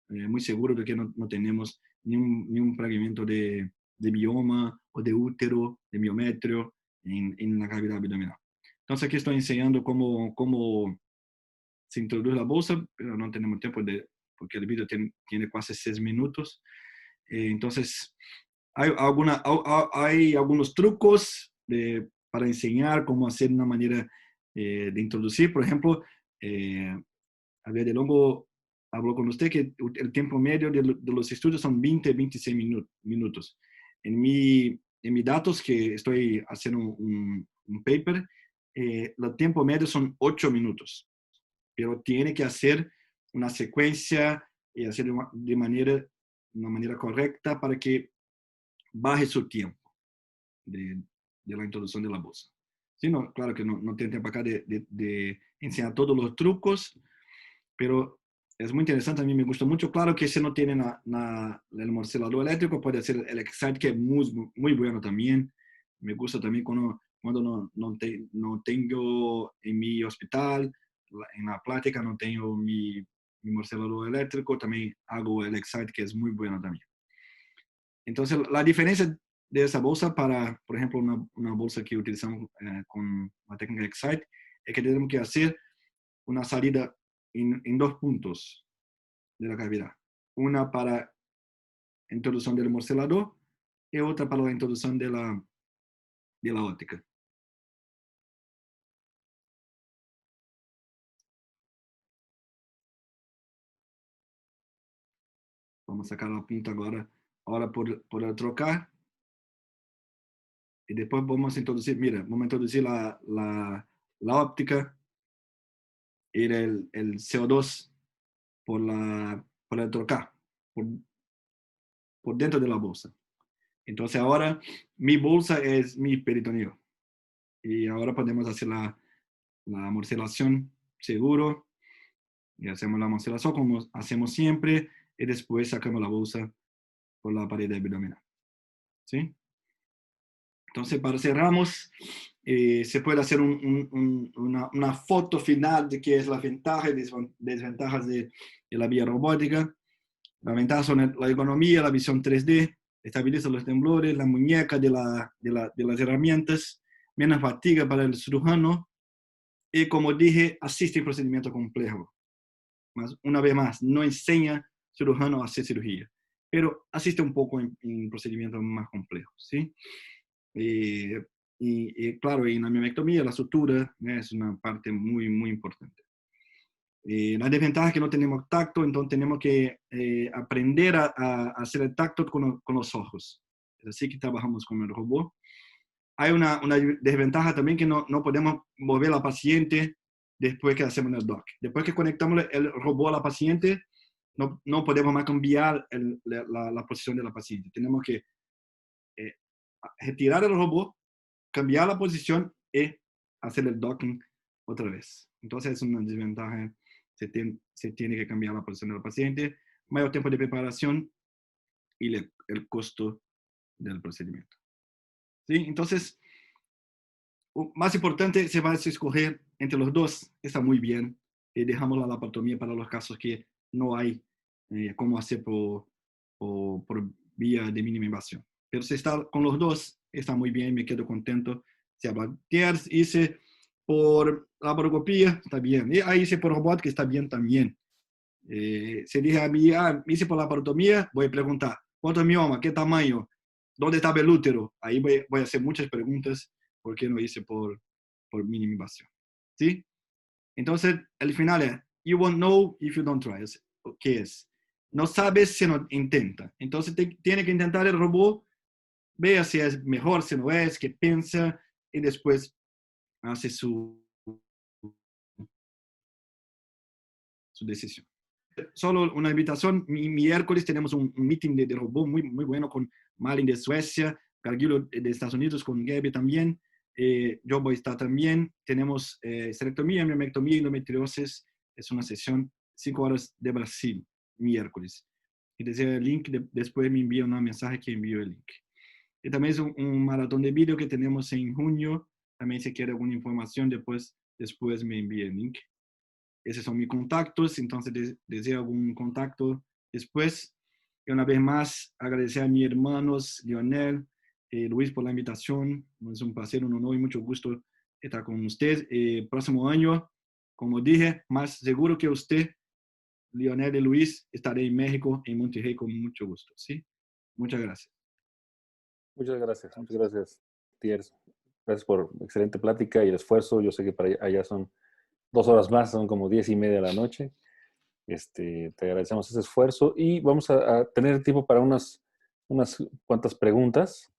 Muy seguro de que no tenemos ni un fragmento de bioma o de útero, de miometrio en la cavidad abdominal. Entonces aquí estoy enseñando cómo se introduce la bolsa, pero no tenemos tiempo porque el video tiene casi 6 minutos. Entonces hay algunos trucos para enseñar cómo hacer una manera de introducir. Por ejemplo, Javier de Longo habló con usted que el tiempo medio de los estudios son 20-26 minutos. En mi datos, que estoy haciendo un paper, el tiempo medio son 8 minutos, pero tiene que hacer una secuencia y hacer de una manera correcta para que baje su tiempo de la introducción de la bolsa. Sí, no, claro que no tiene tiempo acá de enseñar todos los trucos, pero es muy interesante, a mí me gusta mucho. Claro que si no tiene el morcelador eléctrico, puede hacer el Excite, que es muy bueno también. Me gusta también cuando no tengo en mi hospital, en la plática no tengo mi morcelador eléctrico, también hago el Excite, que es muy bueno también. Entonces, la diferencia de esa bolsa para, por ejemplo, una bolsa que utilizamos con la técnica Excite, es que tenemos que hacer una salida en 2 puntos de la cavidad. Una para introducción del morcelador y otra para la introducción de la óptica. Vamos a sacar la punta ahora por el trocar. Y después vamos a introducir, vamos a introducir la óptica y el CO2 por el trocar, por dentro de la bolsa. Entonces ahora mi bolsa es mi peritoneo. Y ahora podemos hacer la morcelación seguro. Y hacemos la morcelación como hacemos siempre. Y después sacamos la bolsa por la pared abdominal. ¿Sí? Entonces, para cerramos, se puede hacer una foto final de qué es la ventaja y desventajas de la vía robótica. La ventaja son la ergonomía, la visión 3D, estabiliza los temblores, la muñeca de las herramientas, menos fatiga para el cirujano y, como dije, asiste en procedimiento complejo. Mas, una vez más, no enseña al cirujano a hacer cirugía, pero asiste un poco en procedimientos más complejos, ¿sí? Y claro, en la miomectomía, la sutura es una parte muy, muy importante. La desventaja es que no tenemos tacto, entonces tenemos que aprender a hacer el tacto con los ojos. Es así que trabajamos con el robot. Hay una desventaja también, que no podemos mover a la paciente después que hacemos el dock. Después que conectamos el robot a la paciente, no podemos más cambiar la posición de la paciente. Tenemos que retirar el robot, cambiar la posición y hacer el docking otra vez. Entonces es una desventaja se tiene que cambiar la posición del paciente, mayor tiempo de preparación y el costo del procedimiento. ¿Sí? Entonces, más importante, se va a escoger entre los dos, está muy bien. Dejamos la laparotomía para los casos que no hay cómo hacer por vía de mínima invasión. Pero si está con los dos, está muy bien, me quedo contento. Si habla TERS, hice por laparoscopía, está bien. Y ahí hice por robótica, está bien también. Si dije a mí, hice por laparotomía, voy a preguntar, ¿cuánto mioma? ¿Qué tamaño? ¿Dónde estaba el útero? Ahí voy a hacer muchas preguntas, ¿por qué no hice por mínima invasión? ¿Sí? Entonces, el final es, you won't know if you don't try. ¿Qué es? No sabes si no intenta. Entonces, tiene que intentar el robot, vea si es mejor, si no es, qué piensa, y después hace su decisión. Solo una invitación, miércoles tenemos un meeting de robot muy, muy bueno con Malin de Suecia, Gargiulo de Estados Unidos, con Gaby también. Yo voy a estar también. Tenemos esterectomía, miomectomía y endometriosis. Es una sesión 5 horas de Brasil, miércoles. Y desde el link, después me envía un mensaje que envío el link. Y también es un maratón de vídeo que tenemos en junio. También si quiere alguna información, después me envía el link. Esos son mis contactos, entonces deseo algún contacto después. Y una vez más, agradecer a mis hermanos, Lionel, Luis, por la invitación. Es un placer, un honor y mucho gusto estar con usted. Próximo año, como dije, más seguro que usted, Lionel y Luis, estaré en México, en Monterrey, con mucho gusto. ¿Sí? Muchas gracias. Muchas gracias, Tiers. Gracias por excelente plática y el esfuerzo. Yo sé que para allá son 2 horas más, son como 10:30 de la noche. Te agradecemos ese esfuerzo y vamos a tener tiempo para unas cuantas preguntas,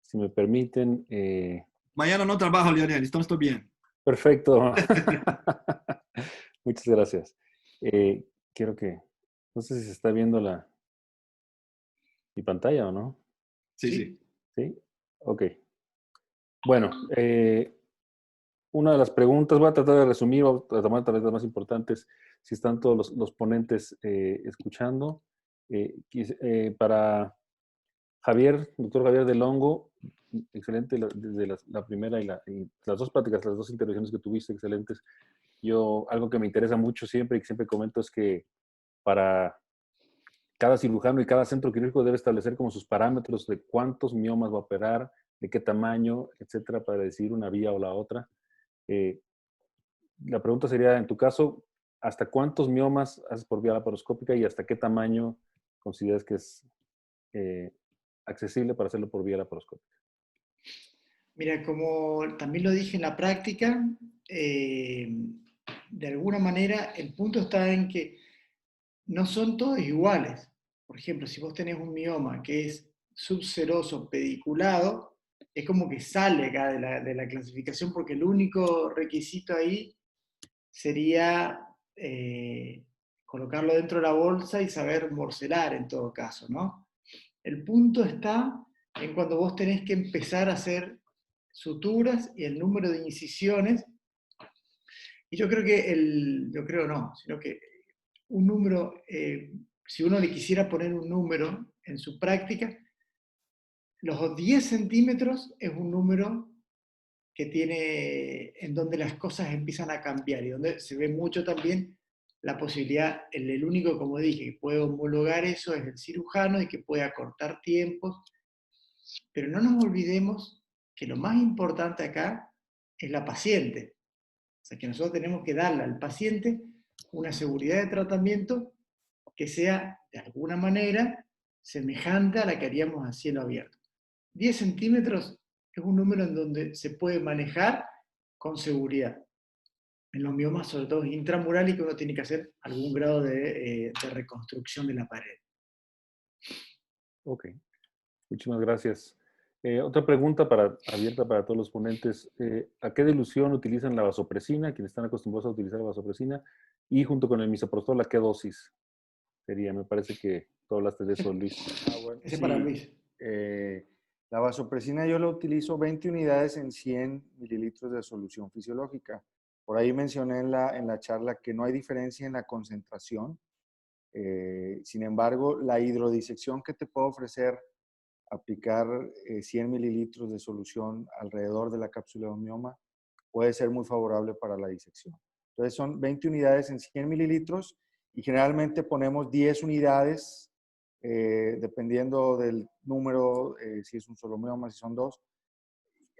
si me permiten. Mañana no trabajo, Lionel, entonces estoy bien. Perfecto. Muchas gracias. Quiero que, no sé si se está viendo mi pantalla o no. Sí. ¿Sí? Ok. Bueno, una de las preguntas, voy a tratar de resumir, voy a tomar tal vez las más importantes, si están todos los ponentes escuchando. Para Javier, doctor Javier Del Hongo, excelente desde la primera y las dos pláticas, las dos intervenciones que tuviste, excelentes. Algo que me interesa mucho siempre y que siempre comento es que para cada cirujano y cada centro quirúrgico debe establecer como sus parámetros de cuántos miomas va a operar, de qué tamaño, etcétera, para decidir una vía o la otra. La pregunta sería, en tu caso, ¿hasta cuántos miomas haces por vía laparoscópica y hasta qué tamaño consideras que es accesible para hacerlo por vía laparoscópica? Mira, como también lo dije en la práctica, de alguna manera el punto está en que no son todos iguales. Por ejemplo, si vos tenés un mioma que es subseroso pediculado, es como que sale acá de la clasificación porque el único requisito ahí sería colocarlo dentro de la bolsa y saber morcelar en todo caso, ¿no? El punto está en cuando vos tenés que empezar a hacer suturas y el número de incisiones. Y yo creo que yo creo no, sino que un número, si uno le quisiera poner un número en su práctica, los 10 centímetros es un número que tiene, en donde las cosas empiezan a cambiar y donde se ve mucho también la posibilidad, el único, como dije, que puede homologar eso es el cirujano y que puede acortar tiempos, pero no nos olvidemos que lo más importante acá es la paciente. O sea, que nosotros tenemos que darle al paciente una seguridad de tratamiento que sea, de alguna manera, semejante a la que haríamos a cielo abierto. 10 centímetros es un número en donde se puede manejar con seguridad. En los miomas, sobre todo intramurales, que uno tiene que hacer algún grado de reconstrucción de la pared. Ok, muchísimas gracias. Otra pregunta abierta para todos los ponentes. ¿A qué dilución utilizan la vasopresina? Quienes están acostumbrados a utilizar la vasopresina. Y junto con el misoprostol, ¿a qué dosis sería? Me parece que tú hablaste de eso, Luis. Bueno, Ese sí, para Luis. La vasopresina yo la utilizo 20 unidades en 100 mililitros de solución fisiológica. Por ahí mencioné en la charla que no hay diferencia en la concentración. Sin embargo, la hidrodisección que te puedo ofrecer, aplicar 100 mililitros de solución alrededor de la cápsula de un mioma, puede ser muy favorable para la disección. Entonces son 20 unidades en 100 mililitros y generalmente ponemos 10 unidades, dependiendo del número, si es un solo mioma, si son dos.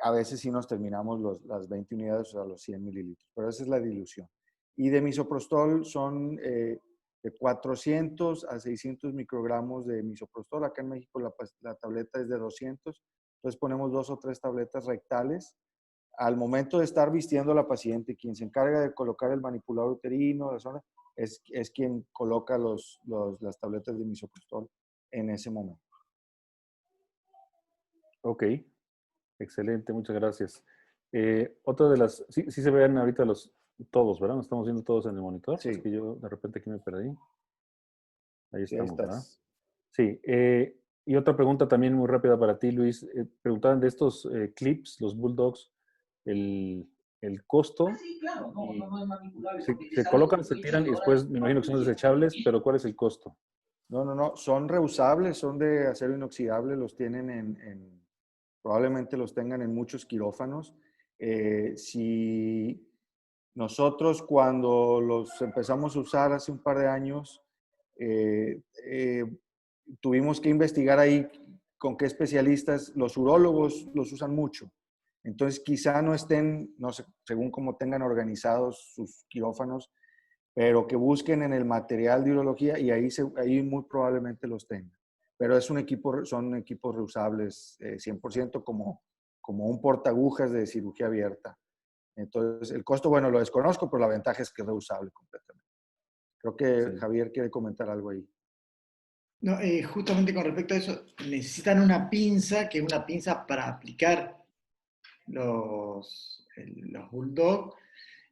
A veces sí nos terminamos las 20 unidades, o sea, los 100 mililitros, pero esa es la dilución. Y de misoprostol son de 400 a 600 microgramos de misoprostol. Acá en México la tableta es de 200, entonces ponemos 2 o 3 tabletas rectales. Al momento de estar vistiendo a la paciente, quien se encarga de colocar el manipulador uterino, la zona, es quien coloca las tabletas de misoprostol en ese momento. Ok, excelente, muchas gracias. Otra de las, sí se ven ahorita todos, ¿verdad? Nos estamos viendo todos en el monitor. Sí. Es que yo de repente aquí me perdí. Ahí Sí, ahí estamos, ¿verdad? estás. Sí. Y otra pregunta también muy rápida para ti, Luis. Preguntaban de estos clips, los Bulldogs, el costo. Sí, claro, no es manipulable. Se colocan, se tiran y después me imagino que son desechables, pero ¿cuál es el costo? No, son reusables, son de acero inoxidable, los tienen probablemente los tengan en muchos quirófanos. Si nosotros cuando los empezamos a usar hace un par de años, tuvimos que investigar ahí con qué especialistas, los urólogos los usan mucho. Entonces quizá no estén, no sé, según cómo tengan organizados sus quirófanos, pero que busquen en el material de urología y ahí muy probablemente los tengan. Pero son equipos reusables 100% como un portaagujas de cirugía abierta. Entonces, el costo, bueno, lo desconozco, pero la ventaja es que es reusable completamente. Creo que Sí. Javier quiere comentar algo ahí. No, justamente con respecto a eso, necesitan una pinza, que es una pinza para aplicar los Bulldog,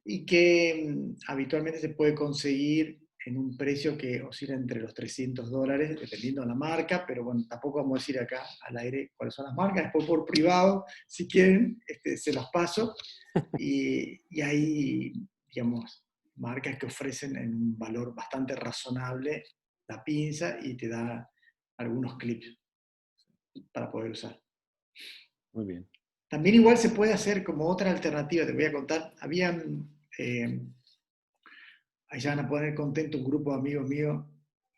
y que habitualmente se puede conseguir en un precio que oscila entre los $300, dependiendo de la marca, pero bueno, tampoco vamos a decir acá al aire cuáles son las marcas, después por privado, si quieren, se los paso, y hay, digamos, marcas que ofrecen en un valor bastante razonable la pinza y te da algunos clips para poder usar. Muy bien. También igual se puede hacer como otra alternativa, te voy a contar, ahí ya van a poner contento un grupo de amigos míos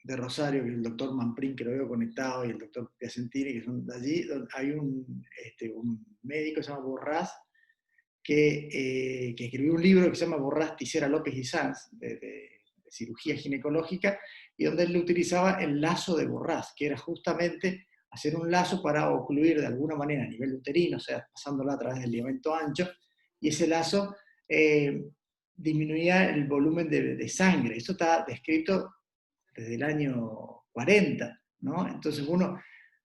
de Rosario, que es el doctor Manprín, que lo veo conectado, y el doctor Piacentini, que son de allí, donde hay un médico que se llama Borrás, que escribió un libro que se llama Borrás, Tisera, López y Sanz, de cirugía ginecológica, y donde él utilizaba el lazo de Borrás, que era justamente hacer un lazo para ocluir de alguna manera a nivel uterino, o sea, pasándola a través del ligamento ancho, y ese lazo disminuía el volumen de sangre. Esto está descrito desde el año 40, ¿no? Entonces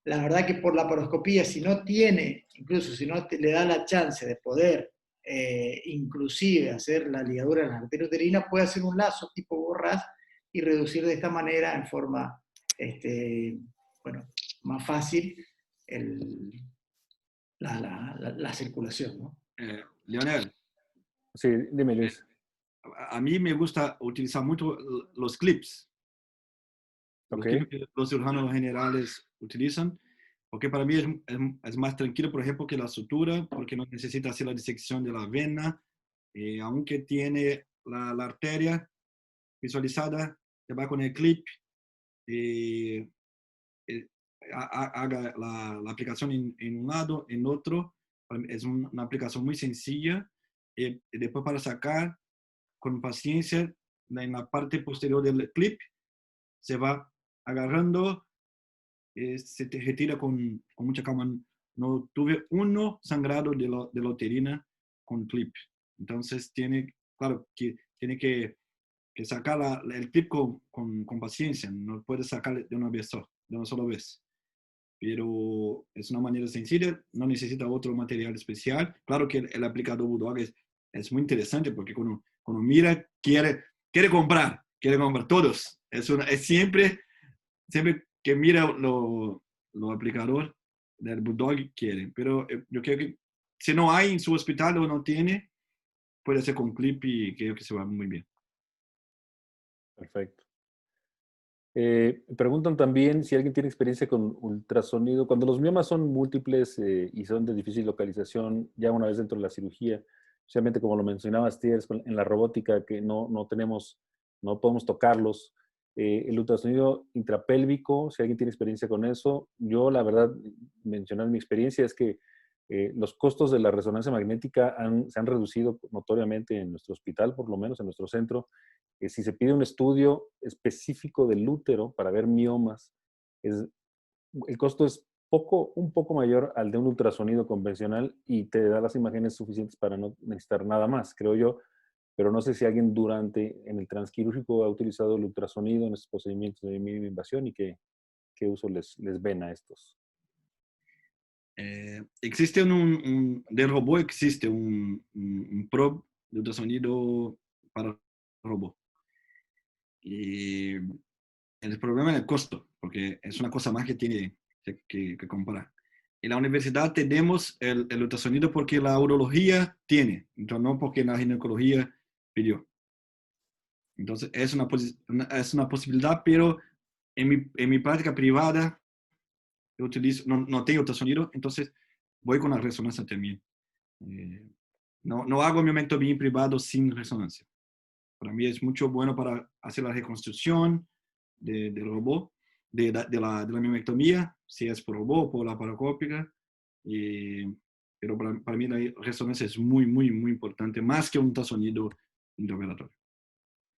la verdad que por la paroscopía, si no tiene, incluso si no le da la chance de poder inclusive hacer la ligadura de la arteria uterina, puede hacer un lazo tipo Borrás y reducir de esta manera en forma más fácil la circulación, ¿no? Leonel, Sí, dime, Luis. a mí me gusta utilizar mucho los clips. Los Ok. clips que los cirujanos generales utilizan, porque para mí es más tranquilo, por ejemplo, que la sutura, porque no necesita hacer la disección de la vena, aunque tiene la arteria visualizada, se va con el clip, haga la aplicación en un lado, en otro. Es una aplicación muy sencilla. Y después para sacar con paciencia en la parte posterior del clip, se va agarrando, se te retira con mucha calma. No tuve uno sangrado de la uterina con clip. Entonces claro, que tiene que sacar el clip con paciencia. No puede sacar de una sola vez. Pero es una manera sencilla, no necesita otro material especial. Claro que el aplicador Bulldog es muy interesante porque cuando mira, quiere comprar todos. Es siempre que mira lo aplicador del Bulldog quiere. Pero yo creo que si no hay en su hospital o no tiene, puede ser con clip y creo que se va muy bien. Perfecto. Preguntan también si alguien tiene experiencia con ultrasonido. Cuando los miomas son múltiples y son de difícil localización, ya una vez dentro de la cirugía, especialmente como lo mencionabas, Tiers, en la robótica que no podemos tocarlos. El ultrasonido intrapélvico, si alguien tiene experiencia con eso, yo la verdad, mencionar mi experiencia es que los costos de la resonancia magnética se han reducido notoriamente en nuestro hospital, por lo menos en nuestro centro. Si se pide un estudio específico del útero para ver miomas, el costo es un poco mayor al de un ultrasonido convencional y te da las imágenes suficientes para no necesitar nada más, creo yo. Pero no sé si alguien en el transquirúrgico ha utilizado el ultrasonido en estos procedimientos de mínima invasión y qué uso les ven a estos. Existe del robot existe un probe de ultrasonido para robot. Y el problema es el costo, porque es una cosa más que tiene que comprar. En la universidad tenemos el ultrasonido porque la urología tiene, entonces no porque la ginecología pidió. Entonces es una posibilidad, pero en mi práctica privada yo utilizo, no tengo ultrasonido, entonces voy con la resonancia también. No hago miomectomía en privado sin resonancia. Para mí es mucho bueno para hacer la reconstrucción del robot, de la miomectomía, si es por robot o por laparoscópica. Pero para mí la resonancia es muy, muy, muy importante, más que un ultrasonido intraoperatorio.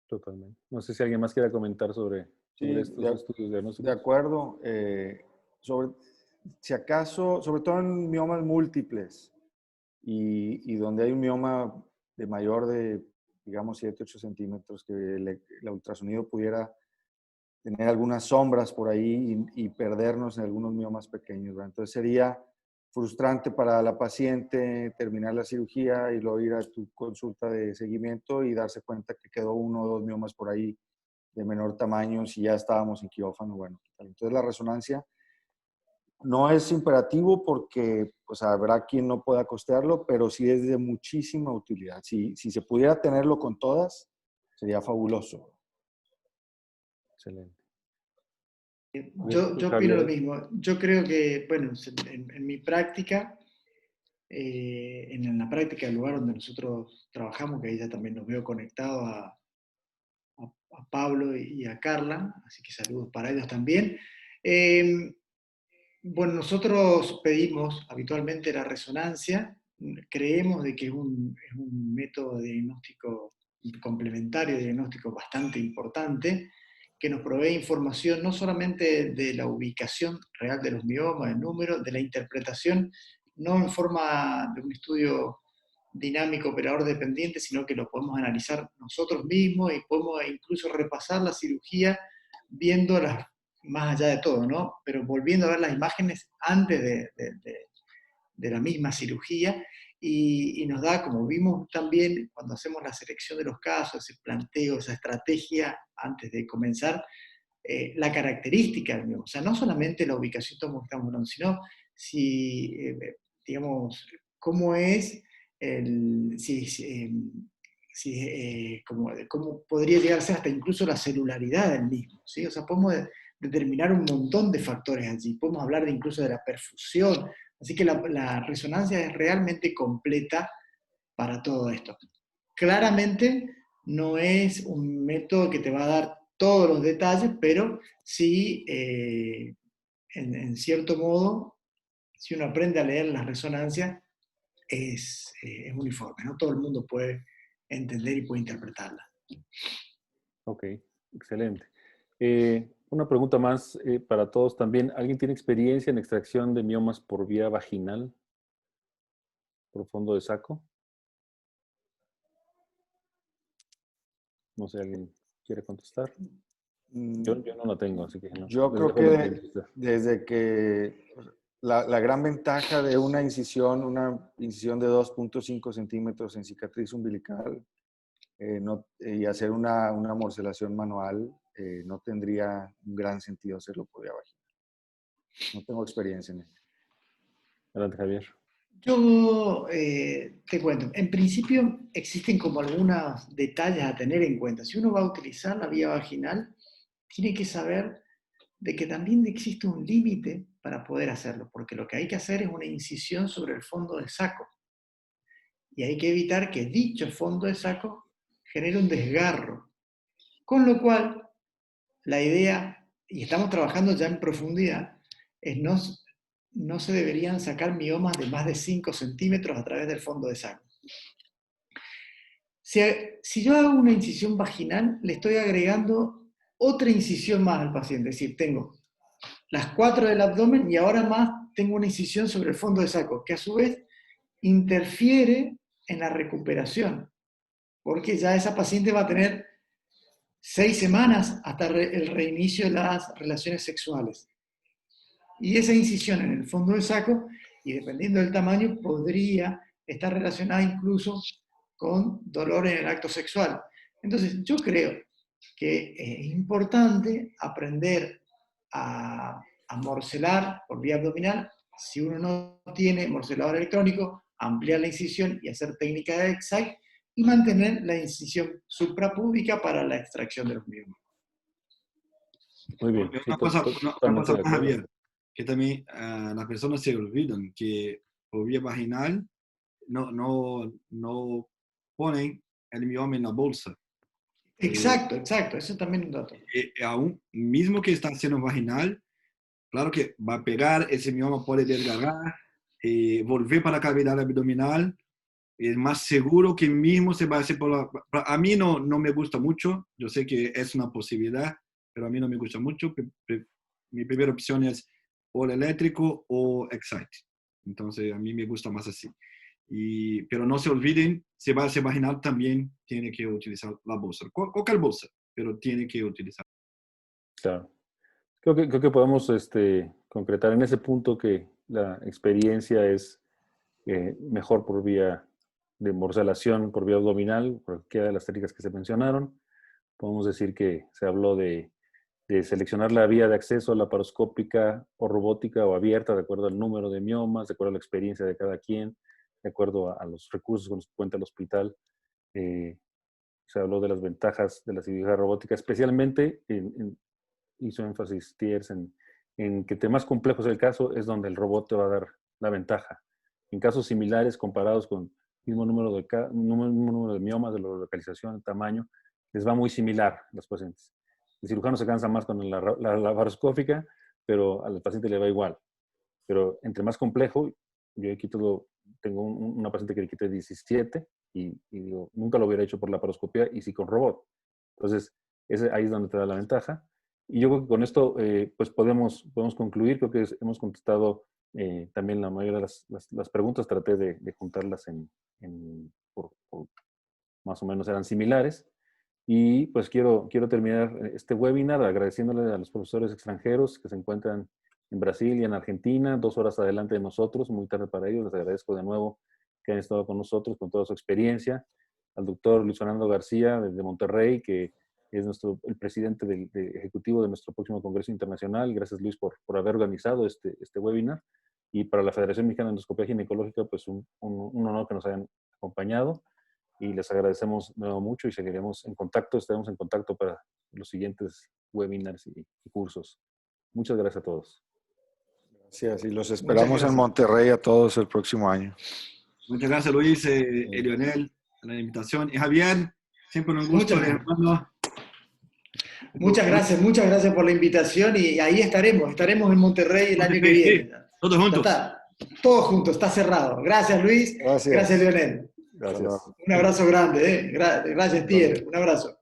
Totalmente. No sé si alguien más quiera comentar sobre Sí, estos estudios de diagnósticos. acuerdo. Si acaso, sobre todo en miomas múltiples y donde hay un mioma de mayor de, digamos, 7, 8 centímetros, que el ultrasonido pudiera tener algunas sombras por ahí y perdernos en algunos miomas pequeños, ¿verdad? Entonces sería frustrante para la paciente terminar la cirugía y luego ir a tu consulta de seguimiento y darse cuenta que quedó 1 o 2 miomas por ahí de menor tamaño si ya estábamos en quirófano. Bueno, entonces la resonancia no es imperativo porque pues, habrá quien no pueda costearlo, pero sí es de muchísima utilidad. Si se pudiera tenerlo con todas, sería fabuloso. Excelente. Yo opino lo mismo. Yo creo que, bueno, en mi práctica, en la práctica del lugar donde nosotros trabajamos, que ahí ya también nos veo conectado a Pablo y a Carla, así que saludos para ellos también. Bueno, nosotros pedimos habitualmente la resonancia, creemos de que es un método de diagnóstico complementario, de diagnóstico bastante importante, que nos provee información no solamente de la ubicación real de los miomas, del número, de la interpretación, no en forma de un estudio dinámico operador dependiente, sino que lo podemos analizar nosotros mismos y podemos incluso repasar la cirugía viendo más allá de todo, ¿no? Pero volviendo a ver las imágenes antes de la misma cirugía y nos da, como vimos también cuando hacemos la selección de los casos, ese planteo, esa estrategia antes de comenzar, la característica del mioma. O sea, no solamente la ubicación como estamos hablando, sino si, digamos, cómo es, cómo podría llegar a ser hasta incluso la celularidad del mismo, ¿sí? O sea, podemos determinar un montón de factores allí, podemos hablar incluso de la perfusión, así que la resonancia es realmente completa para todo esto. Claramente no es un método que te va a dar todos los detalles, pero sí, en cierto modo, si uno aprende a leer las resonancias, es uniforme, ¿no? Todo el mundo puede entender y puede interpretarla. Ok, excelente. Una pregunta más para todos también. ¿Alguien tiene experiencia en extracción de miomas por vía vaginal? ¿Por fondo de saco? No sé, ¿alguien quiere contestar? Yo no la tengo, así que no. Yo Les creo dejo la que entrevista. desde que la gran ventaja de una incisión de 2.5 centímetros en cicatriz umbilical y hacer una morcelación manual, no tendría un gran sentido hacerlo por vía vaginal. No tengo experiencia en ello. Adelante, Javier. Yo te cuento, en principio existen como algunos detalles a tener en cuenta. Si uno va a utilizar la vía vaginal, tiene que saber de que también existe un límite para poder hacerlo, porque lo que hay que hacer es una incisión sobre el fondo del saco. Y hay que evitar que dicho fondo de saco genere un desgarro. Con lo cual, la idea, y estamos trabajando ya en profundidad, es no se deberían sacar miomas de más de 5 centímetros a través del fondo de saco. Si yo hago una incisión vaginal, le estoy agregando otra incisión más al paciente. Es decir, tengo las 4 del abdomen y ahora más tengo una incisión sobre el fondo de saco, que a su vez interfiere en la recuperación, porque ya esa paciente va a tener 6 semanas hasta el reinicio de las relaciones sexuales. Y esa incisión en el fondo del saco, y dependiendo del tamaño, podría estar relacionada incluso con dolor en el acto sexual. Entonces, yo creo que es importante aprender a morcelar por vía abdominal. Si uno no tiene morcelador electrónico, ampliar la incisión y hacer técnica de Excite y mantener la incisión suprapúbica para la extracción de los miomas. Muy bien. Porque Sí, una cosa totalmente de más, acuerdo. Javier, que también las personas se olvidan que por vía vaginal no ponen el mioma en la bolsa. Exacto, eso también es un dato. Aún mismo que está haciendo vaginal, claro que va a pegar, ese mioma puede desgarrar, volver para la cavidad abdominal, es más seguro que mismo se va a hacer por la... A mí no me gusta mucho, yo sé que es una posibilidad, pero a mí no me gusta mucho. Mi primera opción es o el eléctrico o Excite. Entonces a mí me gusta más así. Pero no se olviden, si va a ser vaginal también tiene que utilizar la bolsa. Cualquier bolsa, pero tiene que utilizar. Claro. Creo que podemos concretar en ese punto que la experiencia es mejor por vía de morcelación, por vía abdominal, por cualquiera de las técnicas que se mencionaron. Podemos decir que se habló de seleccionar la vía de acceso laparoscópica o robótica o abierta, de acuerdo al número de miomas, de acuerdo a la experiencia de cada quien, de acuerdo a los recursos con los que cuenta el hospital. Se habló de las ventajas de la cirugía robótica, especialmente hizo énfasis Thiers en que más complejo es el caso, es donde el robot te va a dar la ventaja. En casos similares, comparados con el mismo número de miomas, de la localización, el tamaño, les va muy similar a los pacientes. El cirujano se cansa más con la laparoscópica, pero al paciente le va igual. Pero entre más complejo, yo aquí tengo una paciente que le quité 17 y digo, nunca lo hubiera hecho por laparoscopía y sí con robot. Entonces, ahí es donde te da la ventaja. Y yo creo que con esto pues podemos concluir. Creo que hemos contestado también la mayoría de las preguntas. Traté de juntarlas por más o menos eran similares. Y pues quiero terminar este webinar agradeciéndole a los profesores extranjeros que se encuentran en Brasil y en Argentina, 2 horas adelante de nosotros, muy tarde para ellos. Les agradezco de nuevo que hayan estado con nosotros, con toda su experiencia. Al doctor Luis Fernando García, desde Monterrey, que es el presidente ejecutivo de nuestro próximo Congreso Internacional. Gracias, Luis, por haber organizado este webinar. Y para la Federación Mexicana de Endoscopía Ginecológica, pues un honor que nos hayan acompañado. Y les agradecemos de nuevo mucho y seguiremos en contacto. Estaremos en contacto para los siguientes webinars y cursos. Muchas gracias a todos. Gracias, y los esperamos en Monterrey a todos el próximo año. Muchas gracias, Luis, Lionel, a la invitación. Y Javier, siempre un gusto, hermano. Muchas gracias por la invitación y ahí estaremos en Monterrey el año que viene. Todos juntos. Todos juntos, está cerrado. Gracias, Luis. Gracias Lionel. Gracias. Un abrazo grande. Gracias, Thier. Un abrazo.